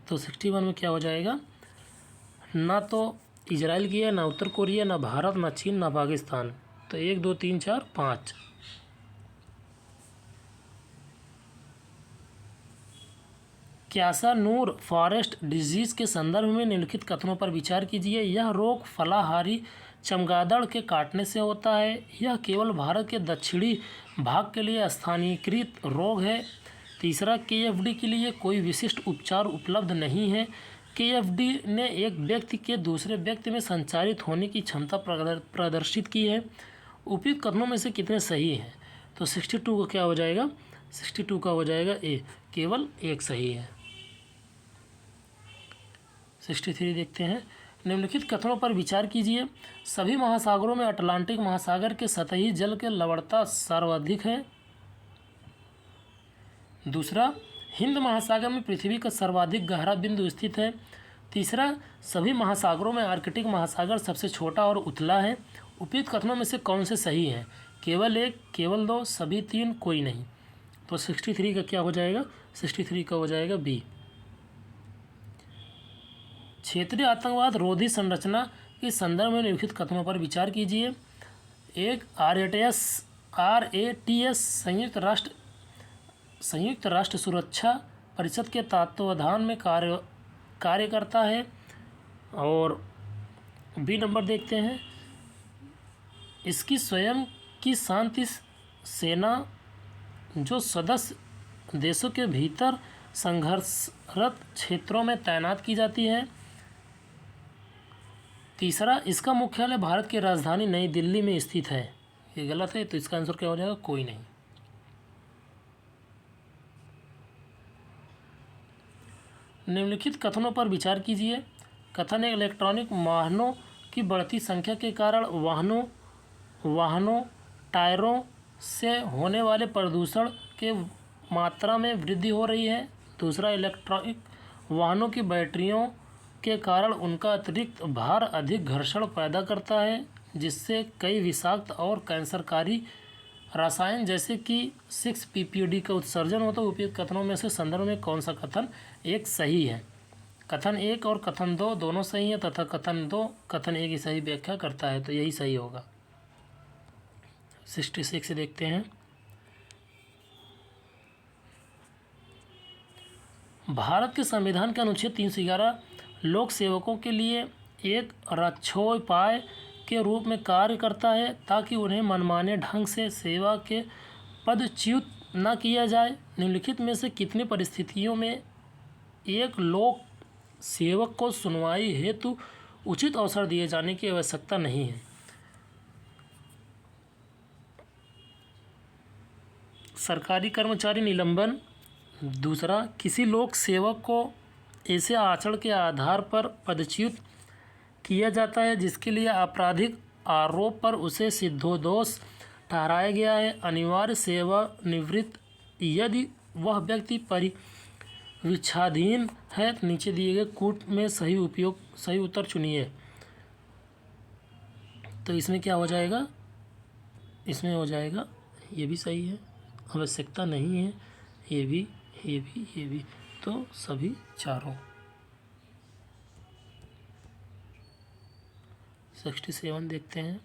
तो 61 में क्या हो जाएगा, ना तो इजराइल की है, ना उत्तर कोरिया, ना भारत, ना चीन, ना पाकिस्तान। तो 1 2 3 4 5। क्यासा नूर फॉरेस्ट डिजीज के संदर्भ में निम्नलिखित कथनों पर विचार कीजिए। यह रोग फलाहारी चमगादड़ के काटने से होता है। यह केवल भारत के दक्षिणी भाग के लिए स्थानीयकृत रोग है। तीसरा, KFD के लिए कोई विशिष्ट उपचार उपलब्ध नहीं है। KFD ने एक व्यक्ति के दूसरे व्यक्ति में संचारित होने की क्षमता प्रदर्शित की है। उपयुक्त कथनों में से कितने सही हैं? तो 62 का क्या हो जाएगा, 62 का हो जाएगा ए, केवल 1 सही है। 63 देखते हैं। निम्नलिखित कथनों पर विचार कीजिए। सभी महासागरों में अटलांटिक महासागर के सतही जल के लवणता सर्वाधिक है। दूसरा, हिंद महासागर में पृथ्वी का सर्वाधिक गहरा बिंदु स्थित है। तीसरा, सभी महासागरों में आर्कटिक महासागर सबसे छोटा और उथला है। उपयुक्त कथनों में से कौन से सही हैं? केवल 1, केवल 2, सभी 3, कोई नहीं। तो 63 का क्या हो जाएगा, 63 का हो जाएगा बी। क्षेत्रीय आतंकवाद रोधी संरचना के संदर्भ में निम्नलिखित कथनों पर विचार कीजिए। 1, RATS संयुक्त राष्ट्र सुरक्षा परिषद के तत्वावधान में कार्य करता है। और बी नंबर देखते हैं, इसकी स्वयं की शांति सेना जो सदस्य देशों के भीतर संघर्षरत क्षेत्रों में तैनात की जाती है। तीसरा, इसका मुख्यालय भारत की राजधानी नई दिल्ली में स्थित है। ये गलत है, तो इसका आंसर क्या हो जाएगा, कोई नहीं। निम्नलिखित कथनों पर विचार कीजिए। कथन एक, इलेक्ट्रॉनिक वाहनों की बढ़ती संख्या के कारण वाहनों टायरों से होने वाले प्रदूषण के मात्रा में वृद्धि हो रही है। दूसरा, इलेक्ट्रॉनिक वाहनों की बैटरियों के कारण उनका अतिरिक्त भार अधिक घर्षण पैदा करता है, जिससे कई विषाक्त और कैंसरकारी रसायन जैसे कि 6-PPD का उत्सर्जन होता है। उपयुक्त कथनों में से संदर्भ में कौन सा कथन 1 सही है? कथन 1 और कथन 2 दोनों सही हैं तथा कथन 2 कथन 1 की सही व्याख्या करता है, तो यही सही होगा। 66 देखते हैं। भारत के संविधान के अनुच्छेद 311 लोक सेवकों के लिए एक रक्षोपाय के रूप में कार्य करता है ताकि उन्हें मनमाने ढंग से सेवा के पदच्युत न किया जाए। निम्नलिखित में से कितनी परिस्थितियों में एक लोक सेवक को सुनवाई हेतु उचित अवसर दिए जाने की आवश्यकता नहीं है? सरकारी कर्मचारी निलंबन। दूसरा, किसी लोक सेवक को ऐसे आचरण के आधार पर पदच्युत किया जाता है जिसके लिए आपराधिक आरोप पर उसे सिद्धोदोष ठहराया गया है। अनिवार्य सेवानिवृत्त यदि वह व्यक्ति परिवीक्षाधीन है। नीचे दिए गए कूट में सही उत्तर चुनिए। तो इसमें क्या हो जाएगा, इसमें हो जाएगा ये भी सही है, आवश्यकता नहीं है, ये भी, तो सभी चारों। 67 देखते हैं।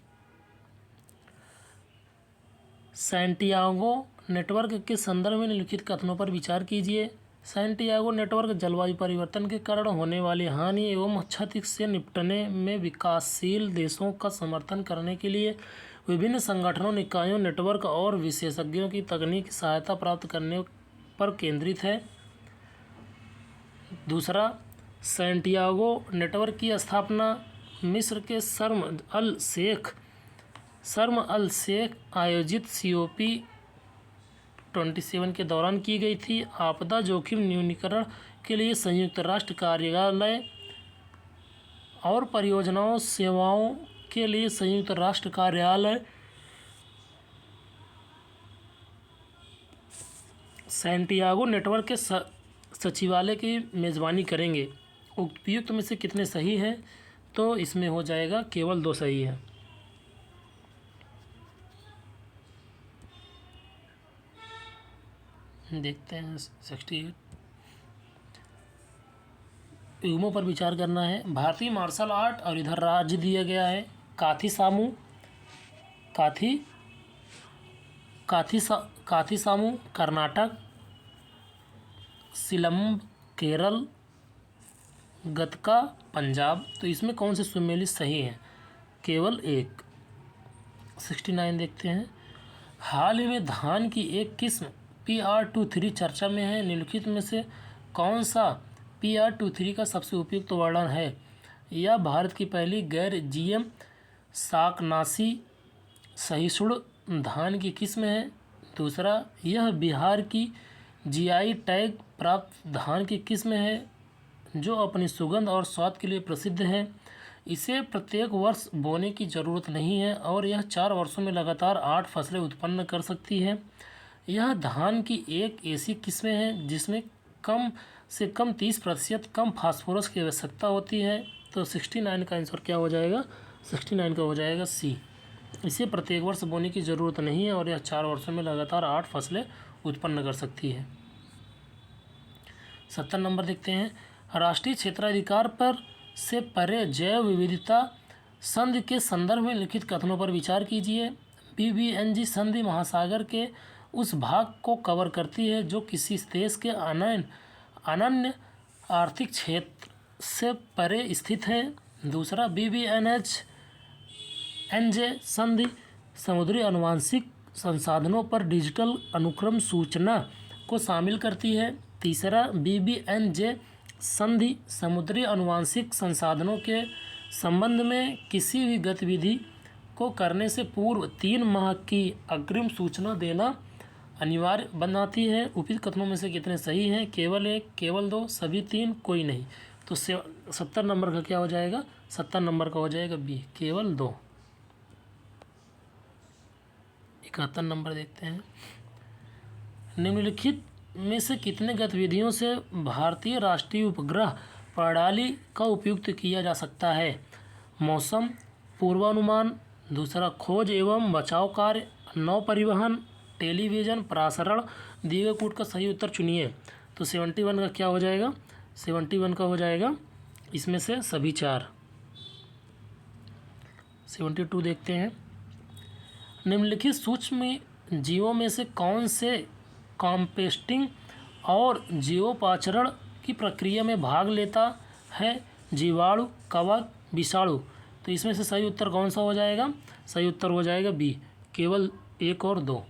सैंटियागो नेटवर्क के संदर्भ में निम्नलिखित कथनों पर विचार कीजिए। सैंटियागो नेटवर्क जलवायु परिवर्तन के कारण होने वाली हानि एवं क्षति से निपटने में विकासशील देशों का समर्थन करने के लिए विभिन्न संगठनों, निकायों, नेटवर्क और विशेषज्ञों की तकनीकी सहायता प्राप्त करने पर केंद्रित है। दूसरा, सैंटियागो नेटवर्क की स्थापना मिस्र के शर्म अल शेख आयोजित COP27 के दौरान की गई थी। आपदा जोखिम न्यूनीकरण के लिए संयुक्त राष्ट्र कार्यालय और परियोजनाओं सेवाओं के लिए संयुक्त राष्ट्र कार्यालय सैंटियागो नेटवर्क के सचिवालय की मेज़बानी करेंगे। उपयुक्त में से कितने सही हैं? तो इसमें हो जाएगा केवल 2 सही है। देखते हैं 68 युग्मों पर विचार करना है। भारतीय मार्शल आर्ट और इधर राज्य दिया गया है काथी सामू कर्नाटक, सिलम्ब केरल, गतका पंजाब। तो इसमें कौन से सुमेलित सही हैं? केवल एक। 69 देखते हैं। हाल ही में धान की एक किस्म PR23 चर्चा में है। निम्नलिखित में से कौन सा PR23 का सबसे उपयुक्त वर्णन है? यह भारत की पहली गैर GM शाकनाशी सहिष्णु धान की किस्म है। दूसरा, यह बिहार की GI टैग प्राप्त धान की किस्म है जो अपनी सुगंध और स्वाद के लिए प्रसिद्ध है। इसे प्रत्येक वर्ष बोने की ज़रूरत नहीं है और यह 4 वर्षों में लगातार 8 फसलें उत्पन्न कर सकती है। यह धान की एक ऐसी किस्म है जिसमें कम से कम 30% कम फास्फोरस की आवश्यकता होती है। तो 69 का आंसर क्या हो जाएगा? 69 का हो जाएगा C। इसे प्रत्येक वर्ष बोने की ज़रूरत नहीं है और यह 4 वर्षों में लगातार 8 फसलें उत्पन्न कर सकती है। 70 नंबर देखते हैं। राष्ट्रीय क्षेत्राधिकार पर से परे जैव विविधता संधि के संदर्भ में लिखित कथनों पर विचार कीजिए। BBNG संधि महासागर के उस भाग को कवर करती है जो किसी देश के अनन्य आर्थिक क्षेत्र से परे स्थित है। दूसरा, BBNJ संधि समुद्री आनुवंशिक संसाधनों पर डिजिटल अनुक्रम सूचना को शामिल करती है। तीसरा, BBNJ संधि समुद्री आनुवंशिक संसाधनों के संबंध में किसी भी गतिविधि को करने से पूर्व 3 माह की अग्रिम सूचना देना अनिवार्य बनाती है। उपयुक्त कथनों में से कितने सही हैं? केवल 1, केवल 2, सभी 3, कोई नहीं। तो 70 नंबर का क्या हो जाएगा? 70 नंबर का हो जाएगा B, केवल 2। 71 नंबर देखते हैं। निम्नलिखित में से कितने गतिविधियों से भारतीय राष्ट्रीय उपग्रह प्रणाली का उपयोग किया जा सकता है? मौसम पूर्वानुमान, दूसरा खोज एवं बचाव कार्य, नौ परिवहन, टेलीविज़न प्रसारण। दिए गए कूट का सही उत्तर चुनिए। तो 71 का क्या हो जाएगा? 71 का हो जाएगा इसमें से सभी 4। 72 देखते हैं। निम्नलिखित सूक्ष्म जीवों में से कौन से कॉम्पोस्टिंग और जीवोपाचरण की प्रक्रिया में भाग लेता है? जीवाणु, कवक, विषाणु। तो इसमें से सही उत्तर कौन सा हो जाएगा? सही उत्तर हो जाएगा B, केवल 1 और 2।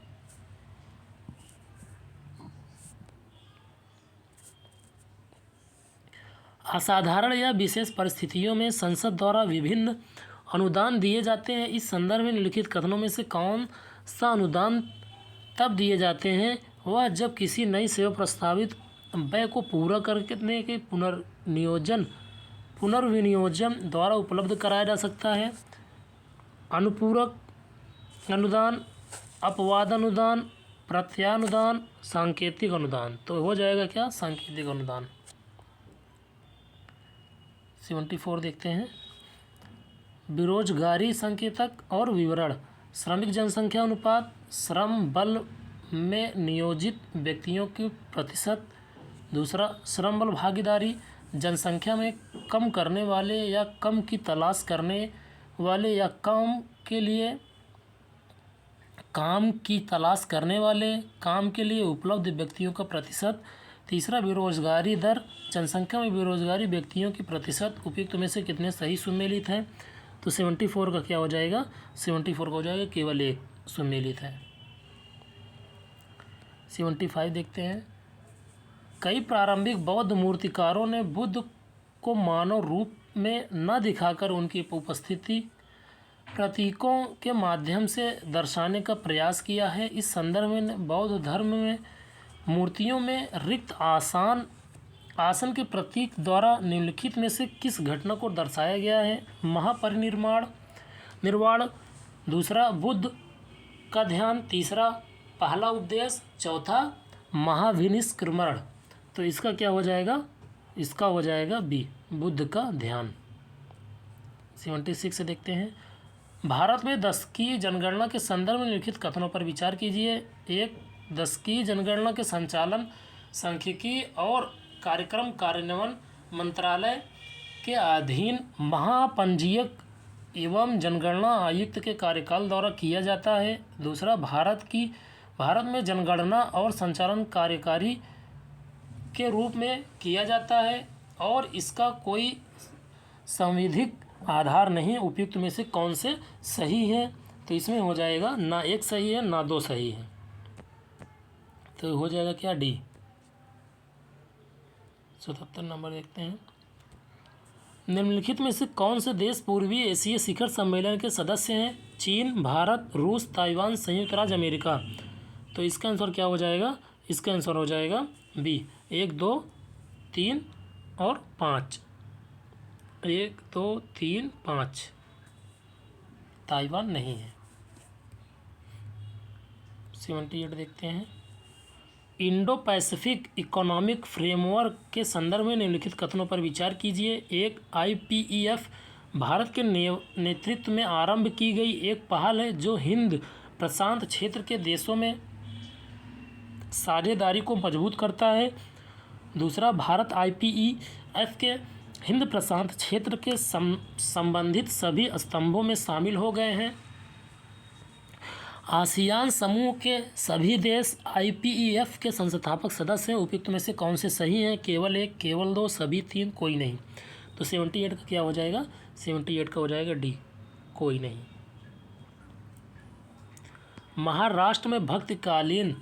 असाधारण या विशेष परिस्थितियों में संसद द्वारा विभिन्न अनुदान दिए जाते हैं। इस संदर्भ में निम्नलिखित कथनों में से कौन सा अनुदान तब दिए जाते हैं? वह जब किसी नई सेवा प्रस्तावित व्यय को पूरा करने के पुनर्विनियोजन द्वारा उपलब्ध कराया जा सकता है। अनुपूरक अनुदान, अपवाद अनुदान, प्रत्यानुदान, सांकेतिक अनुदान। तो हो जाएगा क्या? सांकेतिक अनुदान। 74 देखते हैं। बेरोजगारी संकेतक और विवरण, श्रमिक जनसंख्या अनुपात, श्रम बल में नियोजित व्यक्तियों की प्रतिशत। दूसरा, श्रम बल भागीदारी, जनसंख्या में कम करने वाले या कम की तलाश करने वाले या काम की तलाश करने वाले, काम के लिए उपलब्ध व्यक्तियों का प्रतिशत। तीसरा, बेरोजगारी दर, जनसंख्या में बेरोजगारी व्यक्तियों की प्रतिशत। उपयुक्त में से कितने सही सुमेलित हैं? तो 74 का क्या हो जाएगा? 74 का हो जाएगा केवल 1 सुमेलित है। 75 देखते हैं। कई प्रारंभिक बौद्ध मूर्तिकारों ने बुद्ध को मानव रूप में न दिखाकर उनकी उपस्थिति प्रतीकों के माध्यम से दर्शाने का प्रयास किया है। इस संदर्भ में बौद्ध धर्म में मूर्तियों में रिक्त आसन के प्रतीक द्वारा निम्नलिखित में से किस घटना को दर्शाया गया है? महापरिनिर्वाण निर्वाण, दूसरा बुद्ध का ध्यान, तीसरा पहला उपदेश, चौथा महाविनिष्क्रमण। तो इसका क्या हो जाएगा? इसका हो जाएगा बी, बुद्ध का ध्यान। 76 से देखते हैं। भारत में दशकीय जनगणना के संदर्भ में निम्नलिखित कथनों पर विचार कीजिए। एक, दशकीय जनगणना के संचालन सांख्यिकी और कार्यक्रम कार्यान्वयन मंत्रालय के अधीन महापंजीयक एवं जनगणना आयुक्त के कार्यकाल द्वारा किया जाता है। दूसरा, भारत में जनगणना और संचालन कार्यकारी के रूप में किया जाता है और इसका कोई संविधिक आधार नहीं। उपयुक्त में से कौन से सही है? तो इसमें हो जाएगा ना एक सही है ना दो सही है, तो हो जाएगा क्या? डी। 77 नंबर देखते हैं। निम्नलिखित में से कौन से देश पूर्वी एशिया शिखर सम्मेलन के सदस्य हैं? चीन, भारत, रूस, ताइवान, संयुक्त राज्य अमेरिका। तो इसका आंसर क्या हो जाएगा? इसका आंसर हो जाएगा बी, 1, 2, 3 और 5। 1, 2, 3, 5 ताइवान नहीं है। 78 देखते हैं। इंडो पैसिफिक इकोनॉमिक फ्रेमवर्क के संदर्भ में निम्नलिखित कथनों पर विचार कीजिए। एक, IPEF भारत के नेतृत्व में आरंभ की गई एक पहल है जो हिंद प्रशांत क्षेत्र के देशों में साझेदारी को मजबूत करता है। दूसरा, भारत IPEF के हिंद प्रशांत क्षेत्र के संबंधित सभी स्तंभों में शामिल हो गए हैं। आसियान समूह के सभी देश IPEF के संस्थापक सदस्य हैं। उपयुक्त में से कौन से सही हैं? केवल एक, केवल दो, सभी तीन, कोई नहीं। तो 78 का क्या हो जाएगा? 78 का हो जाएगा डी, कोई नहीं। महाराष्ट्र में भक्तिकालीन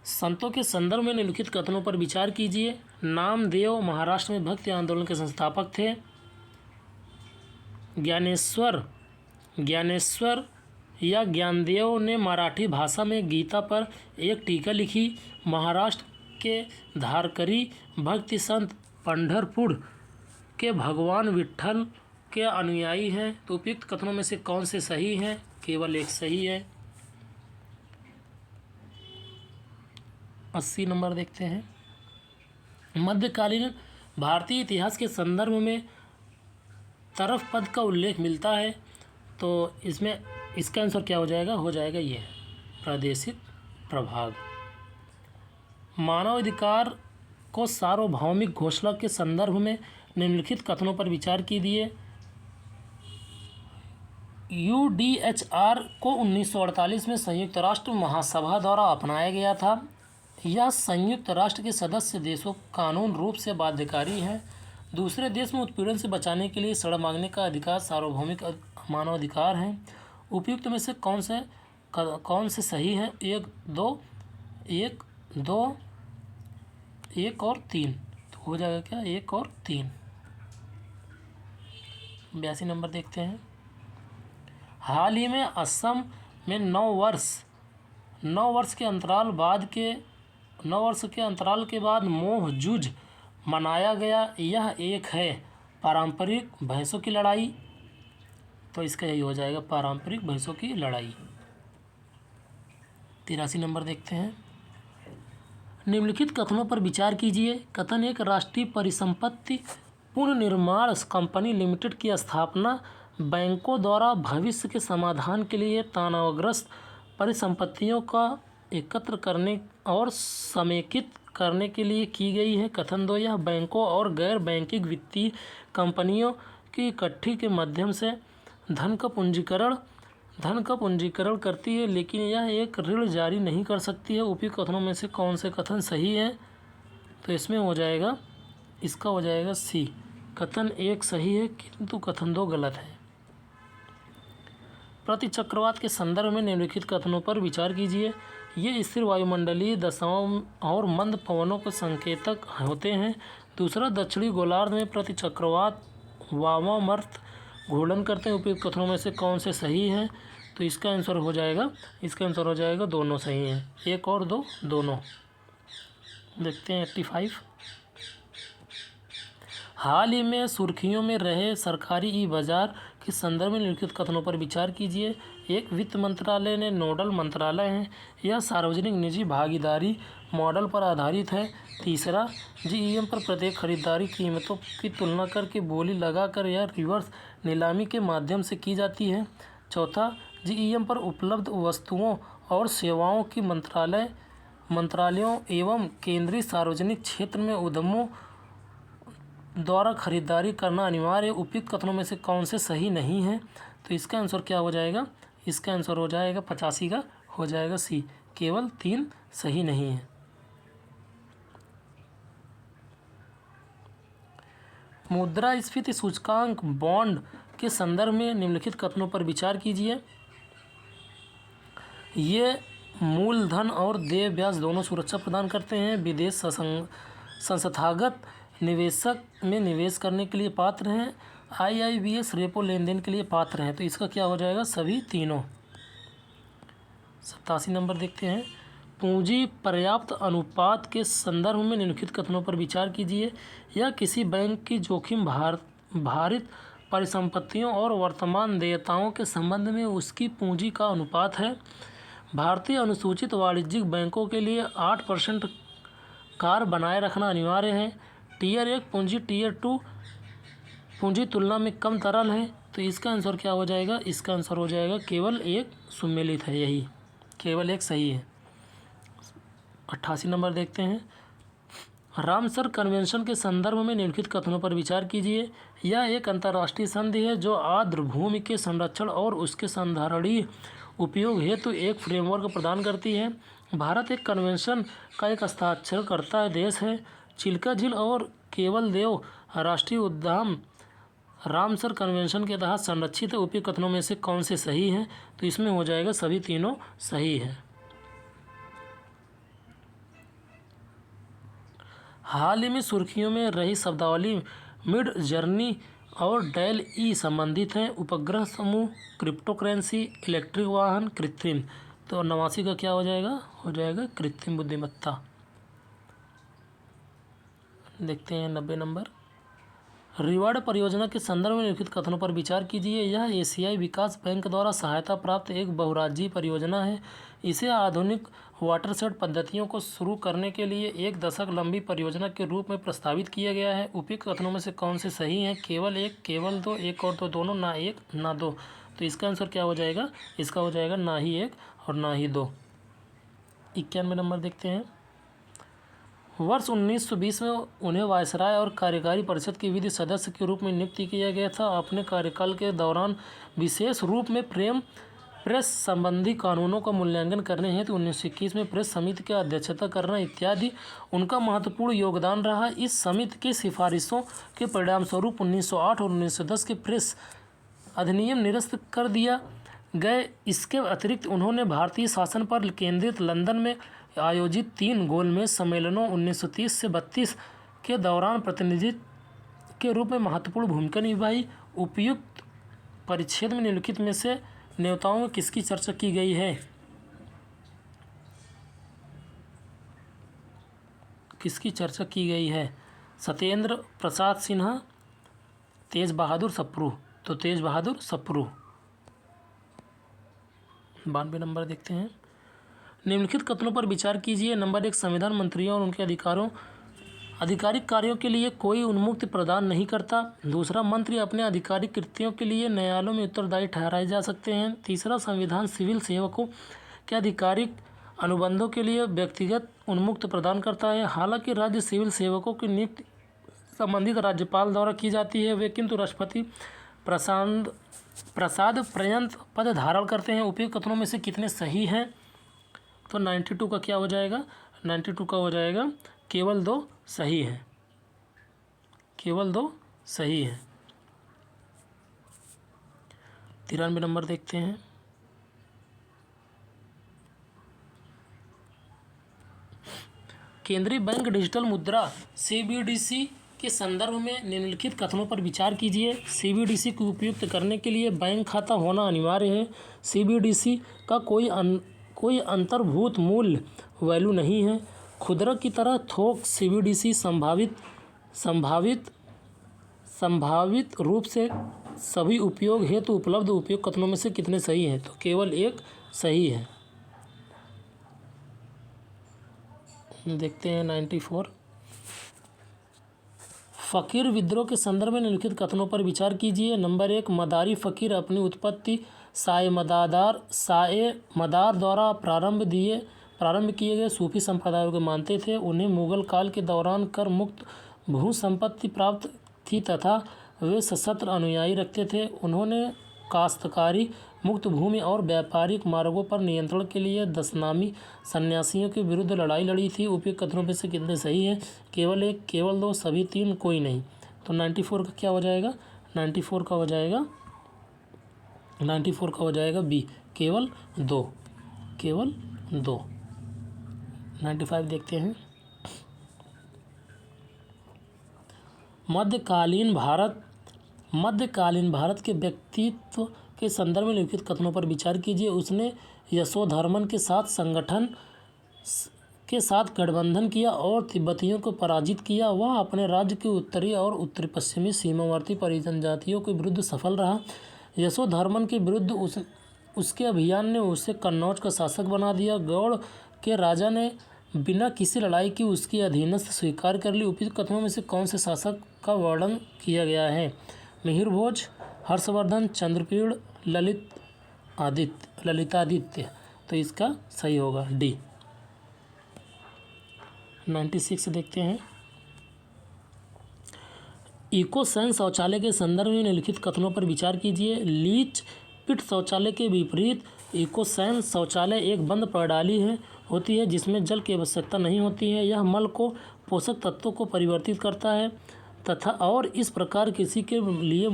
संतों के संदर्भ में निम्नलिखित कथनों पर विचार कीजिए। नामदेव महाराष्ट्र में भक्ति आंदोलन के संस्थापक थे। ज्ञानेश्वर या ज्ञानदेव ने मराठी भाषा में गीता पर एक टीका लिखी। महाराष्ट्र के धारकरी भक्ति संत पंढरपुर के भगवान विट्ठल के अनुयायी हैं। तो उपयुक्त कथनों में से कौन से सही हैं? केवल एक सही है। 80 नंबर देखते हैं। मध्यकालीन भारतीय इतिहास के संदर्भ में तरफ पद का उल्लेख मिलता है। तो इसमें इसका आंसर क्या हो जाएगा? हो जाएगा ये प्रादेशिक प्रभाग। मानवाधिकार को सार्वभौमिक घोषणा के संदर्भ में निम्नलिखित कथनों पर विचार कीजिए। UDHR को 1948 में संयुक्त राष्ट्र महासभा द्वारा अपनाया गया था। यह संयुक्त राष्ट्र के सदस्य देशों कानून रूप से बाध्यकारी है। दूसरे देश में उत्पीड़न से बचाने के लिए शरण मांगने का अधिकार सार्वभौमिक मानवाधिकार है। उपयुक्त में से कौन से सही है? 1, 2, 1 और 3। तो हो जाएगा क्या? 1 और 3। 82 नंबर देखते हैं। हाल ही में असम में 9 वर्ष के अंतराल के बाद मोह जुज मनाया गया। यह एक है पारंपरिक भैंसों की लड़ाई। तो इसका यही हो जाएगा पारंपरिक भैंसों की लड़ाई। 83 नंबर देखते हैं। निम्नलिखित कथनों पर विचार कीजिए। कथन 1, राष्ट्रीय परिसंपत्ति पुनर्निर्माण कंपनी लिमिटेड की स्थापना बैंकों द्वारा भविष्य के समाधान के लिए तनावग्रस्त परिसंपत्तियों का एकत्र करने और समेकित करने के लिए की गई है। कथन 2, यह बैंकों और गैर बैंकिंग वित्तीय कंपनियों की इकट्ठी के माध्यम से धन का पूंजीकरण करती है, लेकिन यह एक ऋण जारी नहीं कर सकती है। उपयुक्त कथनों में से कौन से कथन सही है? तो इसमें हो जाएगा, इसका हो जाएगा सी, कथन 1 सही है किंतु कथन 2 गलत है। प्रतिचक्रवात के संदर्भ में निम्नलिखित कथनों पर विचार कीजिए। ये स्थिर वायुमंडलीय दशाओं और मंद पवनों के संकेतक होते हैं। दूसरा, दक्षिणी गोलार्ध में प्रतिचक्रवात वामावर्त घूर्णन करते हैं। उपयुक्त कथनों में से कौन से सही हैं? तो इसका आंसर हो जाएगा दोनों सही हैं, 1 और 2 दोनों। देखते हैं 85। हाल ही में सुर्खियों में रहे सरकारी ई बाजार के संदर्भ में निम्नलिखित कथनों पर विचार कीजिए। एक, वित्त मंत्रालय ने नोडल मंत्रालय है, यह सार्वजनिक निजी भागीदारी मॉडल पर आधारित है। तीसरा, जीईएम पर प्रत्येक खरीदारी कीमतों की तुलना करके बोली लगाकर या रिवर्स नीलामी के माध्यम से की जाती है। चौथा, जीईएम पर उपलब्ध वस्तुओं और सेवाओं की मंत्रालयों एवं केंद्रीय सार्वजनिक क्षेत्र में उद्यमों द्वारा खरीदारी करना अनिवार्य है। उपयुक्त कथनों में से कौन से सही नहीं है? तो इसका आंसर क्या हो जाएगा? इसका आंसर हो जाएगा 85 का हो जाएगा सी, केवल 3 सही नहीं है। मुद्रास्फीति सूचकांक बॉन्ड के संदर्भ में निम्नलिखित कथनों पर विचार कीजिए। ये मूलधन और देय ब्याज दोनों सुरक्षा प्रदान करते हैं। विदेश संस्थागत निवेशक में निवेश करने के लिए पात्र हैं। आईआईबीएस रेपो लेन देन के लिए पात्र हैं। तो इसका क्या हो जाएगा? सभी तीनों। 87 नंबर देखते हैं। पूंजी पर्याप्त अनुपात के संदर्भ में निम्नलिखित कथनों पर विचार कीजिए। यह किसी बैंक की जोखिम भारित परिसंपत्तियों और वर्तमान देयताओं के संबंध में उसकी पूंजी का अनुपात है। भारतीय अनुसूचित वाणिज्यिक बैंकों के लिए 8% कार बनाए रखना अनिवार्य है। टीयर 1 पूंजी टीयर 2 पूंजी तुलना में कम तरल है। तो इसका आंसर क्या हो जाएगा? इसका आंसर हो जाएगा केवल 1 सुमेलित है, यही केवल 1 सही है। 88 नंबर देखते हैं। रामसर कन्वेंशन के संदर्भ में निम्नलिखित कथनों पर विचार कीजिए। यह एक अंतर्राष्ट्रीय संधि है जो आर्द्र भूमि के संरक्षण और उसके संधारणीय उपयोग हेतु एक फ्रेमवर्क प्रदान करती है। भारत एक कन्वेंशन का एक हस्ताक्षरकर्ता देश है। चिल्का झील और केवल देव राष्ट्रीय उद्यान रामसर कन्वेंशन के तहत संरक्षित है। उपयुक्त कथनों में से कौन से सही हैं? तो इसमें हो जाएगा सभी तीनों सही है। हाल ही में सुर्खियों में रही शब्दावली मिड जर्नी और डेल ई संबंधित हैं। उपग्रह समूह, क्रिप्टो करेंसी, इलेक्ट्रिक वाहन, कृत्रिम। तो 89 का क्या हो जाएगा? हो जाएगा कृत्रिम बुद्धिमत्ता। देखते हैं 90 नंबर। रिवार्ड परियोजना के संदर्भ में निम्नलिखित कथनों पर विचार कीजिए। यह एशियाई विकास बैंक द्वारा सहायता प्राप्त एक बहुराज्यीय परियोजना है। इसे आधुनिक वाटरशेड पद्धतियों को शुरू करने के लिए 1 दशक लंबी परियोजना के रूप में प्रस्तावित किया गया है। उपयुक्त कथनों में से कौन से सही हैं? केवल 1, केवल 2, 1 और 2 दोनों, ना 1 ना 2। तो इसका आंसर क्या हो जाएगा? इसका हो जाएगा ना ही 1 और ना ही 2। 91 नंबर देखते हैं। वर्ष 1920 में उन्हें वायसराय और कार्यकारी परिषद के विधि सदस्य के रूप में नियुक्त किया गया था। अपने कार्यकाल के दौरान विशेष रूप में प्रेस संबंधी कानूनों का मूल्यांकन करने हेतु 1921 में प्रेस समिति की अध्यक्षता करना इत्यादि उनका महत्वपूर्ण योगदान रहा। इस समिति की सिफारिशों के परिणामस्वरूप 1908 और 1910 के प्रेस अधिनियम निरस्त कर दिया गए। इसके अतिरिक्त उन्होंने भारतीय शासन पर केंद्रित लंदन में आयोजित 3 गोलमेज सम्मेलनों 1930 से 32 के दौरान प्रतिनिधि के रूप में महत्वपूर्ण भूमिका निभाई। उपयुक्त परिच्छेद में निम्नलिखित में से नेताओं में किसकी चर्चा की गई है? किसकी चर्चा की गई है? सत्येंद्र प्रसाद सिन्हा, तेज बहादुर सप्रू। तो तेज बहादुर सप्रू। 92 नंबर देखते हैं। निम्नलिखित कथनों पर विचार कीजिए। नंबर 1, संविधान मंत्रियों और उनके आधिकारिक कार्यों के लिए कोई उन्मुक्ति प्रदान नहीं करता। दूसरा, मंत्री अपने आधिकारिक कृत्यों के लिए न्यायालयों में उत्तरदायी ठहराए जा सकते हैं। तीसरा, संविधान सिविल सेवकों के आधिकारिक अनुबंधों के लिए व्यक्तिगत उन्मुक्ति प्रदान करता है। हालांकि राज्य सिविल सेवकों की नियुक्ति संबंधित राज्यपाल द्वारा की जाती है, वे किंतु राष्ट्रपति प्रसाद पर्यंत पद धारण करते हैं। उपयुक्त कथनों में से कितने सही हैं? तो 92 का क्या हो जाएगा? 92 का हो जाएगा केवल 2 सही है, केवल 2 सही है। 93 नंबर देखते हैं। केंद्रीय बैंक डिजिटल मुद्रा CBDC के संदर्भ में निम्नलिखित कथनों पर विचार कीजिए। CBDC को उपयुक्त करने के लिए बैंक खाता होना अनिवार्य है। CBDC का कोई अंतर्भूत मूल्य वैल्यू नहीं है। खुदरा की तरह थोक CBDC संभावित संभावित रूप से सभी उपयोग हेतु उपलब्ध उपयोग कथनों में से कितने सही हैं? तो केवल एक सही है। देखते हैं 94। फ़कीर विद्रोह के संदर्भ में निम्नलिखित कथनों पर विचार कीजिए। नंबर 1, मदारी फ़कीर अपनी उत्पत्ति साए मदार द्वारा प्रारंभ किए गए सूफी संप्रदायों को मानते थे। उन्हें मुगल काल के दौरान कर मुक्त भू संपत्ति प्राप्त थी तथा वे सशस्त्र अनुयायी रखते थे। उन्होंने काश्तकारी मुक्त भूमि और व्यापारिक मार्गों पर नियंत्रण के लिए दशनामी सन्यासियों के विरुद्ध लड़ाई लड़ी थी। उपयुक्त कथनों में से कितने सही हैं? केवल एक, केवल दो, सभी तीन, कोई नहीं। तो 94 का क्या हो जाएगा? 94 का हो जाएगा 94 का हो जाएगा बी, केवल दो, केवल दो। 95 देखते हैं। मध्यकालीन भारत के व्यक्तित्व के संदर्भ में निम्नलिखित कथनों पर विचार कीजिए। उसने यशोधर्मन के साथ गठबंधन किया और तिब्बतियों को पराजित किया। वह अपने राज्य की उत्तरी और उत्तरी पश्चिमी सीमावर्ती परिजन जातियों के विरुद्ध सफल रहा। यशोधर्मन के विरुद्ध उसके अभियान ने उसे कन्नौज का शासक बना दिया। गौड़ के राजा ने बिना किसी लड़ाई की उसकी अधीनस्थ स्वीकार कर ली। उपयुक्त कथनों में से कौन से शासक का वर्णन किया गया है? मिहिर भोज, हर्षवर्धन, चंद्रचूड़, ललितादित्य। तो इसका सही होगा डी। 96 देखते हैं। इकोसैन शौचालय के संदर्भ में निम्नलिखित कथनों पर विचार कीजिए। लीच पिट शौचालय के विपरीत इकोसैन शौचालय एक बंद प्रणाली होती है जिसमें जल की आवश्यकता नहीं होती है। यह मल को पोषक तत्वों को परिवर्तित करता है तथा और इस प्रकार किसी के लिए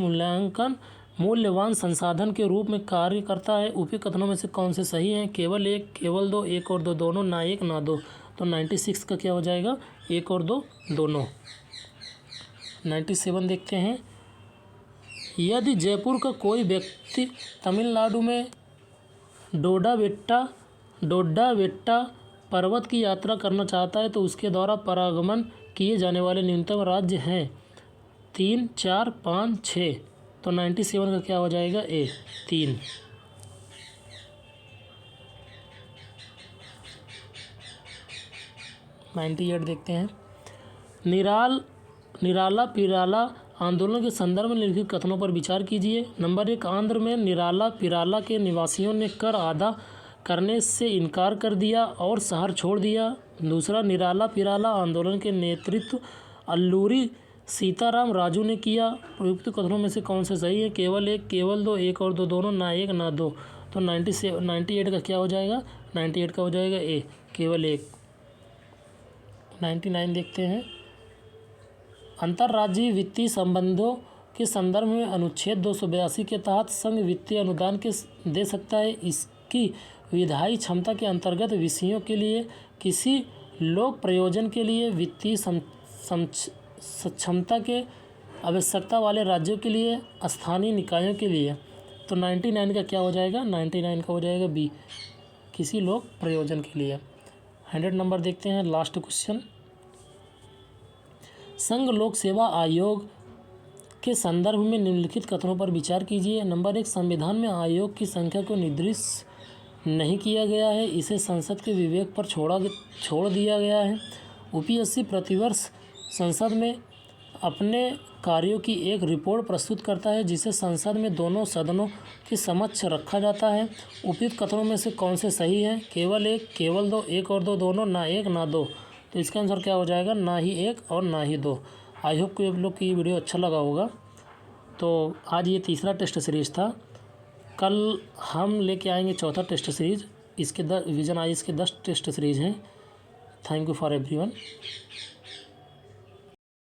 मूल्यवान संसाधन के रूप में कार्य करता है। उपयुक्त कथनों में से कौन से सही हैं? केवल एक, केवल दो, एक और दो, दोनों, ना एक ना दो। तो 96 का क्या हो जाएगा? एक और दो, दोनों। 97 देखते हैं। यदि जयपुर का कोई व्यक्ति तमिलनाडु में डोड्डाबेट्टा पर्वत की यात्रा करना चाहता है तो उसके द्वारा परागमन किए जाने वाले न्यूनतम राज्य हैं 3, 4, 5, 6। तो 97 का क्या हो जाएगा? ए, 3। 98 देखते हैं। निराला पिराला आंदोलन के संदर्भ में निम्नलिखित कथनों पर विचार कीजिए। नंबर 1, आंध्र में निराला पिराला के निवासियों ने कर अदा करने से इनकार कर दिया और शहर छोड़ दिया। दूसरा, निराला पिराला आंदोलन के नेतृत्व अल्लूरी सीताराम राजू ने किया। उपयुक्त कथनों में से कौन से सही है? केवल एक, केवल दो, एक और दो, दोनों, ना एक ना दो। तो 98 का क्या हो जाएगा? 98 का हो जाएगा ए, केवल एक। 99 देखते हैं। अंतर्राज्यीय वित्तीय संबंधों के संदर्भ में अनुच्छेद 282 के तहत संघ वित्तीय अनुदान दे सकता है। इसकी विधायी क्षमता के अंतर्गत विषयों के लिए, किसी लोक प्रयोजन के लिए, वित्तीय सक्षमता के आवश्यकता वाले राज्यों के लिए, स्थानीय निकायों के लिए। तो 99 का क्या हो जाएगा? 99 का हो जाएगा बी, किसी लोक प्रयोजन के लिए। 100 नंबर देखते हैं, लास्ट क्वेश्चन। संघ लोक सेवा आयोग के संदर्भ में निम्नलिखित कथनों पर विचार कीजिए। नंबर 1, संविधान में आयोग की संख्या को निर्दिष्ट नहीं किया गया है, इसे संसद के विवेक पर छोड़ दिया गया है। यूपीएससी प्रतिवर्ष संसद में अपने कार्यों की एक रिपोर्ट प्रस्तुत करता है जिसे संसद में दोनों सदनों के समक्ष रखा जाता है। उपयुक्त कथनों में से कौन से सही हैं? केवल एक, केवल दो, एक और दो, दोनों, ना एक ना दो। तो इसका आंसर क्या हो जाएगा? ना ही एक और ना ही दो। आई होप कि आप लोग की ये वीडियो अच्छा लगा होगा। तो आज ये तीसरा टेस्ट सीरीज़ था। कल हम लेके आएंगे चौथा टेस्ट सीरीज़। इसके विजन आई इसके 10 टेस्ट सीरीज़ हैं। Thank you for everyone.